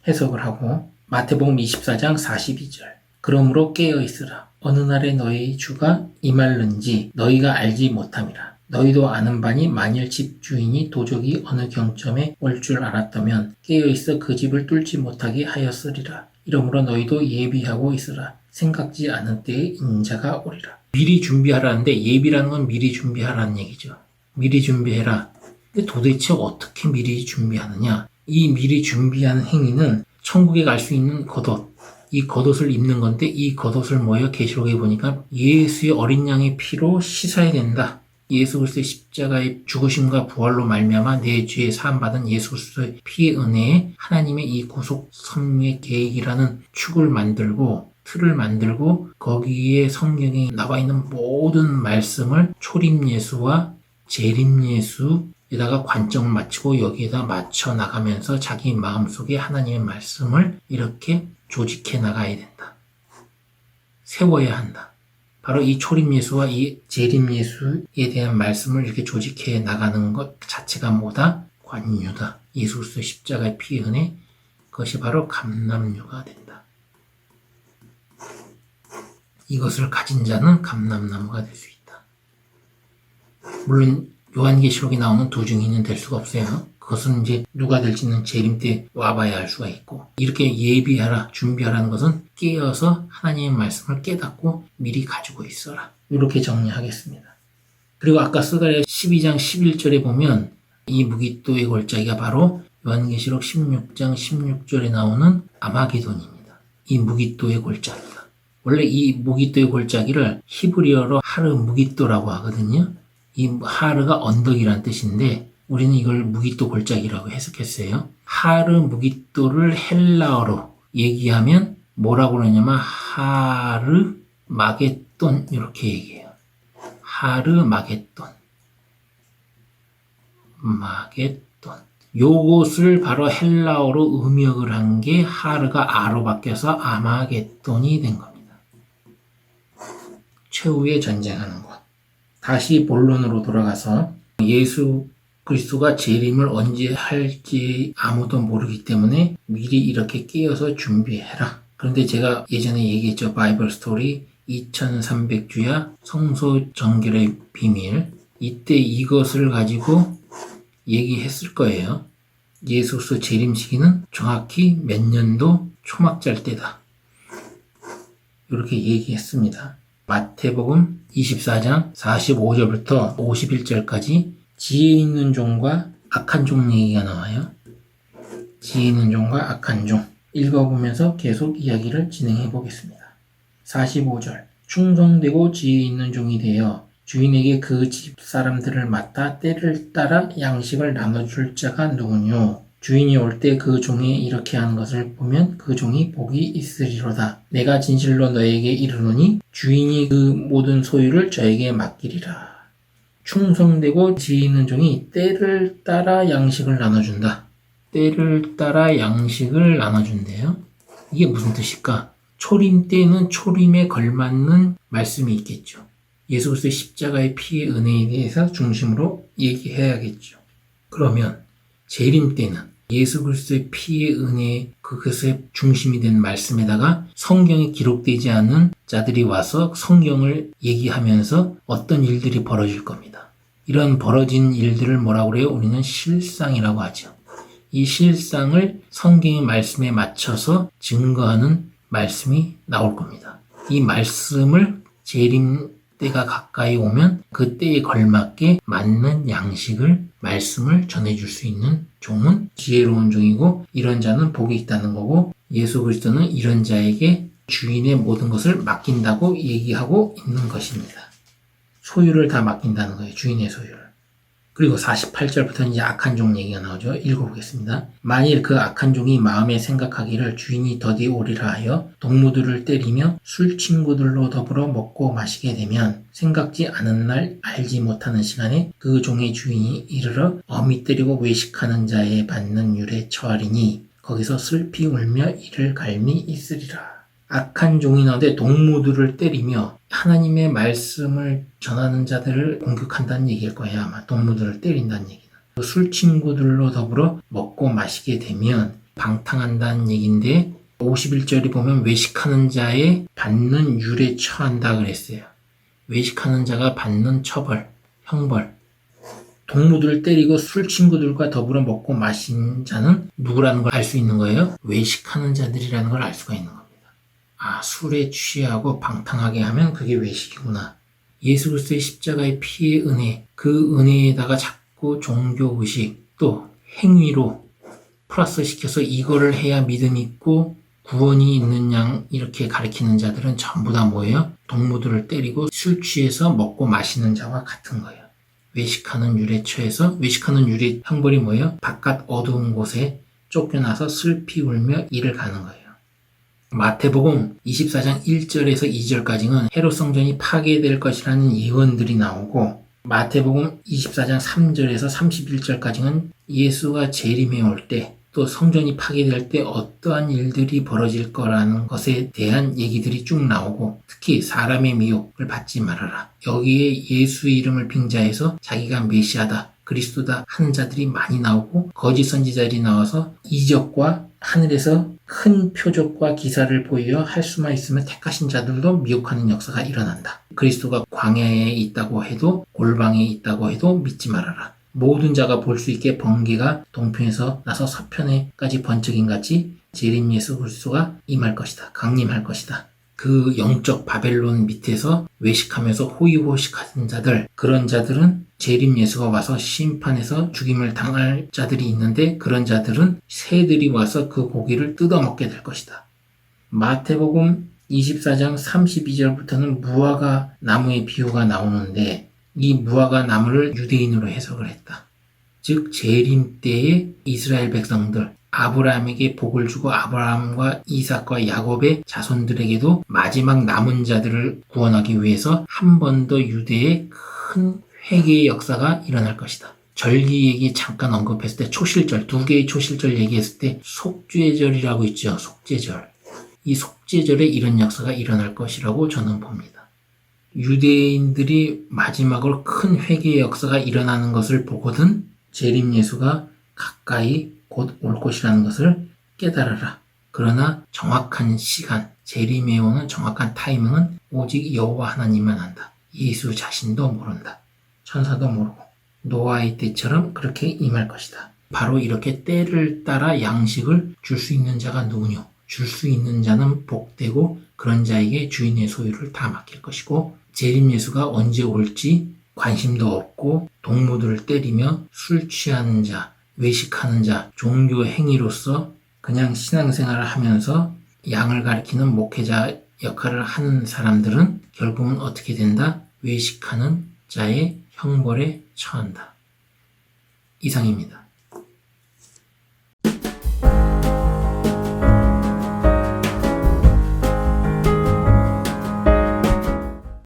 해석을 하고 마태복음 24장 42절 그러므로 깨어있으라. 어느 날에 너희 주가 임할는지 너희가 알지 못함이라. 너희도 아는 바니 만일 집 주인이 도적이 어느 경점에 올 줄 알았다면 깨어있어 그 집을 뚫지 못하게 하였으리라. 이러므로 너희도 예비하고 있으라. 생각지 않은 때에 인자가 오리라. 미리 준비하라는데 예비라는 건 미리 준비하라는 얘기죠. 미리 준비해라. 근데 도대체 어떻게 미리 준비하느냐? 이 미리 준비하는 행위는 천국에 갈 수 있는 겉옷, 이 겉옷을 입는 건데 이 겉옷을 뭐예요? 계시록에 보니까 예수의 어린 양의 피로 씻어야 된다. 예수 그리스도의 십자가의 죽으심과 부활로 말미암아 내 죄에 사함받은 예수 그리스도의 피의 은혜에 하나님의 이 구속 섭리의 계획이라는 축을 만들고 틀을 만들고 거기에 성경에 나와 있는 모든 말씀을 초림 예수와 재림 예수에다가 관점을 맞추고 여기에다 맞춰 나가면서 자기 마음속에 하나님의 말씀을 이렇게 조직해 나가야 된다. 세워야 한다. 바로 이 초림 예수와 이 재림 예수에 대한 말씀을 이렇게 조직해 나가는 것 자체가 뭐다? 관유다. 예수 그리스도의 십자가의 피의 은혜, 그것이 바로 감람류가 된다. 이것을 가진 자는 감람나무가 될 수 있다. 물론 요한계시록에 나오는 두 증인은 될 수가 없어요. 그것은 이제 누가 될지는 재림 때 와봐야 알 수가 있고, 이렇게 예비하라, 준비하라는 것은 깨어서 하나님의 말씀을 깨닫고 미리 가지고 있어라. 이렇게 정리하겠습니다. 그리고 아까 스가랴 12장 11절에 보면 이 무기또의 골짜기가 바로 요한계시록 16장 16절에 나오는 아마게돈입니다. 이 무기또의 골짜기가. 원래 이 무기또의 골짜기를 히브리어로 하르 무기또라고 하거든요. 이 하르가 언덕이란 뜻인데 우리는 이걸 무기또 골짜기라고 해석했어요. 하르 무기또를 헬라어로 얘기하면 뭐라고 그러냐면 하르 마게돈 이렇게 얘기해요. 하르 마게돈. 요것을 바로 헬라어로 음역을 한 게 하르가 아로 바뀌어서 아마겟돈이 된 겁니다. 최후의 전쟁하는 것. 다시 본론으로 돌아가서 예수 그리스도가 재림을 언제 할지 아무도 모르기 때문에 미리 이렇게 깨어서 준비해라. 그런데 제가 예전에 얘기했죠. 바이블 스토리 2300주야 성소 정결의 비밀. 이때 이것을 가지고 얘기했을 거예요. 예수 그리스도 재림 시기는 정확히 몇 년도 초막절 때다. 이렇게 얘기했습니다. 마태복음 24장 45절부터 51절까지 지혜 있는 종과 악한 종 얘기가 나와요. 지혜 있는 종과 악한 종 읽어보면서 계속 이야기를 진행해 보겠습니다. 45절 충성되고 지혜 있는 종이 되어 주인에게 그 집 사람들을 맡아 때를 따라 양식을 나눠줄 자가 누구뇨? 주인이 올 때 그 종이 이렇게 하는 것을 보면 그 종이 복이 있으리로다. 내가 진실로 너에게 이르노니 주인이 그 모든 소유를 저에게 맡기리라. 충성되고 지혜 있는 종이 때를 따라 양식을 나눠준다. 때를 따라 양식을 나눠준대요. 이게 무슨 뜻일까? 초림 때는 초림에 걸맞는 말씀이 있겠죠. 예수 그리스도의 십자가의 피의 은혜에 대해서 중심으로 얘기해야겠죠. 그러면 재림 때는 예수 그리스도의 피의 은혜 그것의 중심이 된 말씀에다가 성경에 기록되지 않은 자들이 와서 성경을 얘기하면서 어떤 일들이 벌어질 겁니다. 이런 벌어진 일들을 뭐라고 그래요? 우리는 실상이라고 하죠. 이 실상을 성경의 말씀에 맞춰서 증거하는 말씀이 나올 겁니다. 이 말씀을 재림 때가 가까이 오면 그 때에 걸맞게 맞는 양식을 말씀을 전해줄 수 있는 종은 지혜로운 종이고 이런 자는 복이 있다는 거고 예수 그리스도는 이런 자에게 주인의 모든 것을 맡긴다고 얘기하고 있는 것입니다. 소유를 다 맡긴다는 거예요. 주인의 소유를. 그리고 48절부터 이제 악한 종 얘기가 나오죠. 읽어보겠습니다. 만일 그 악한 종이 마음에 생각하기를 주인이 더디 오리라 하여 동무들을 때리며 술 친구들로 더불어 먹고 마시게 되면 생각지 않은 날 알지 못하는 시간에 그 종의 주인이 이르러 어미 때리고 외식하는 자에 받는 율에 처하리니 거기서 슬피 울며 이를 갈미 있으리라. 악한 종이 나오되 동무들을 때리며 하나님의 말씀을 전하는 자들을 공격한다는 얘기일 거예요. 아마 동무들을 때린다는 얘기는. 술 친구들로 더불어 먹고 마시게 되면 방탕한다는 얘기인데 51절이 보면 외식하는 자에 받는 율에 처한다 그랬어요. 외식하는 자가 받는 처벌, 형벌. 동무들을 때리고 술 친구들과 더불어 먹고 마신 자는 누구라는 걸 알 수 있는 거예요? 외식하는 자들이라는 걸 알 수가 있는 겁니다. 아, 술에 취하고 방탕하게 하면 그게 외식이구나. 예수 그리스도의 십자가의 피의 은혜, 그 은혜에다가 자꾸 종교의식, 또 행위로 플러스 시켜서 이거를 해야 믿음이 있고 구원이 있는 양 이렇게 가리키는 자들은 전부 다 뭐예요? 동무들을 때리고 술 취해서 먹고 마시는 자와 같은 거예요. 외식하는 율에 처해서 외식하는 율의 형벌이 뭐예요? 바깥 어두운 곳에 쫓겨나서 슬피 울며 이를 가는 거예요. 마태복음 24장 1절에서 2절까지는 헤롯 성전이 파괴될 것이라는 예언들이 나오고 마태복음 24장 3절에서 31절까지는 예수가 재림해 올 때 또 성전이 파괴될 때 어떠한 일들이 벌어질 거라는 것에 대한 얘기들이 쭉 나오고 특히 사람의 미혹을 받지 말아라. 여기에 예수 이름을 빙자해서 자기가 메시아다, 그리스도다 하는 자들이 많이 나오고 거짓 선지자들이 나와서 이적과 하늘에서 큰 표적과 기사를 보여 할 수만 있으면 택하신 자들도 미혹하는 역사가 일어난다. 그리스도가 광야에 있다고 해도 골방에 있다고 해도 믿지 말아라. 모든 자가 볼 수 있게 번개가 동편에서 나서 서편에까지 번쩍인 같이 재림 예수 그리스도가 임할 것이다. 강림할 것이다. 그 영적 바벨론 밑에서 외식하면서 호의호식하는 자들, 그런 자들은 재림 예수가 와서 심판해서 죽임을 당할 자들이 있는데 그런 자들은 새들이 와서 그 고기를 뜯어먹게 될 것이다. 마태복음 24장 32절부터는 무화과 나무의 비유가 나오는데 이 무화과 나무를 유대인으로 해석을 했다. 즉 재림 때에 이스라엘 백성들, 아브라함에게 복을 주고 아브라함과 이삭과 야곱의 자손들에게도 마지막 남은 자들을 구원하기 위해서 한 번 더 유대의 큰 회개의 역사가 일어날 것이다. 절기 얘기 잠깐 언급했을 때 초실절, 2개의 초실절 얘기했을 때 속죄절이라고 있죠. 속죄절. 이 속죄절에 이런 역사가 일어날 것이라고 저는 봅니다. 유대인들이 마지막으로 큰 회개의 역사가 일어나는 것을 보거든 재림 예수가 가까이 곧 올 것이라는 것을 깨달아라. 그러나 정확한 시간, 재림에 오는 정확한 타이밍은 오직 여호와 하나님만 안다. 예수 자신도 모른다. 천사도 모르고 노아의 때처럼 그렇게 임할 것이다. 바로 이렇게 때를 따라 양식을 줄 수 있는 자가 누구뇨? 줄 수 있는 자는 복되고 그런 자에게 주인의 소유를 다 맡길 것이고 재림 예수가 언제 올지 관심도 없고 동무들을 때리며 술 취하는 자, 외식하는 자, 종교 행위로서 그냥 신앙생활을 하면서 양을 가리키는 목회자 역할을 하는 사람들은 결국은 어떻게 된다? 외식하는 자의 형벌에 처한다. 이상입니다.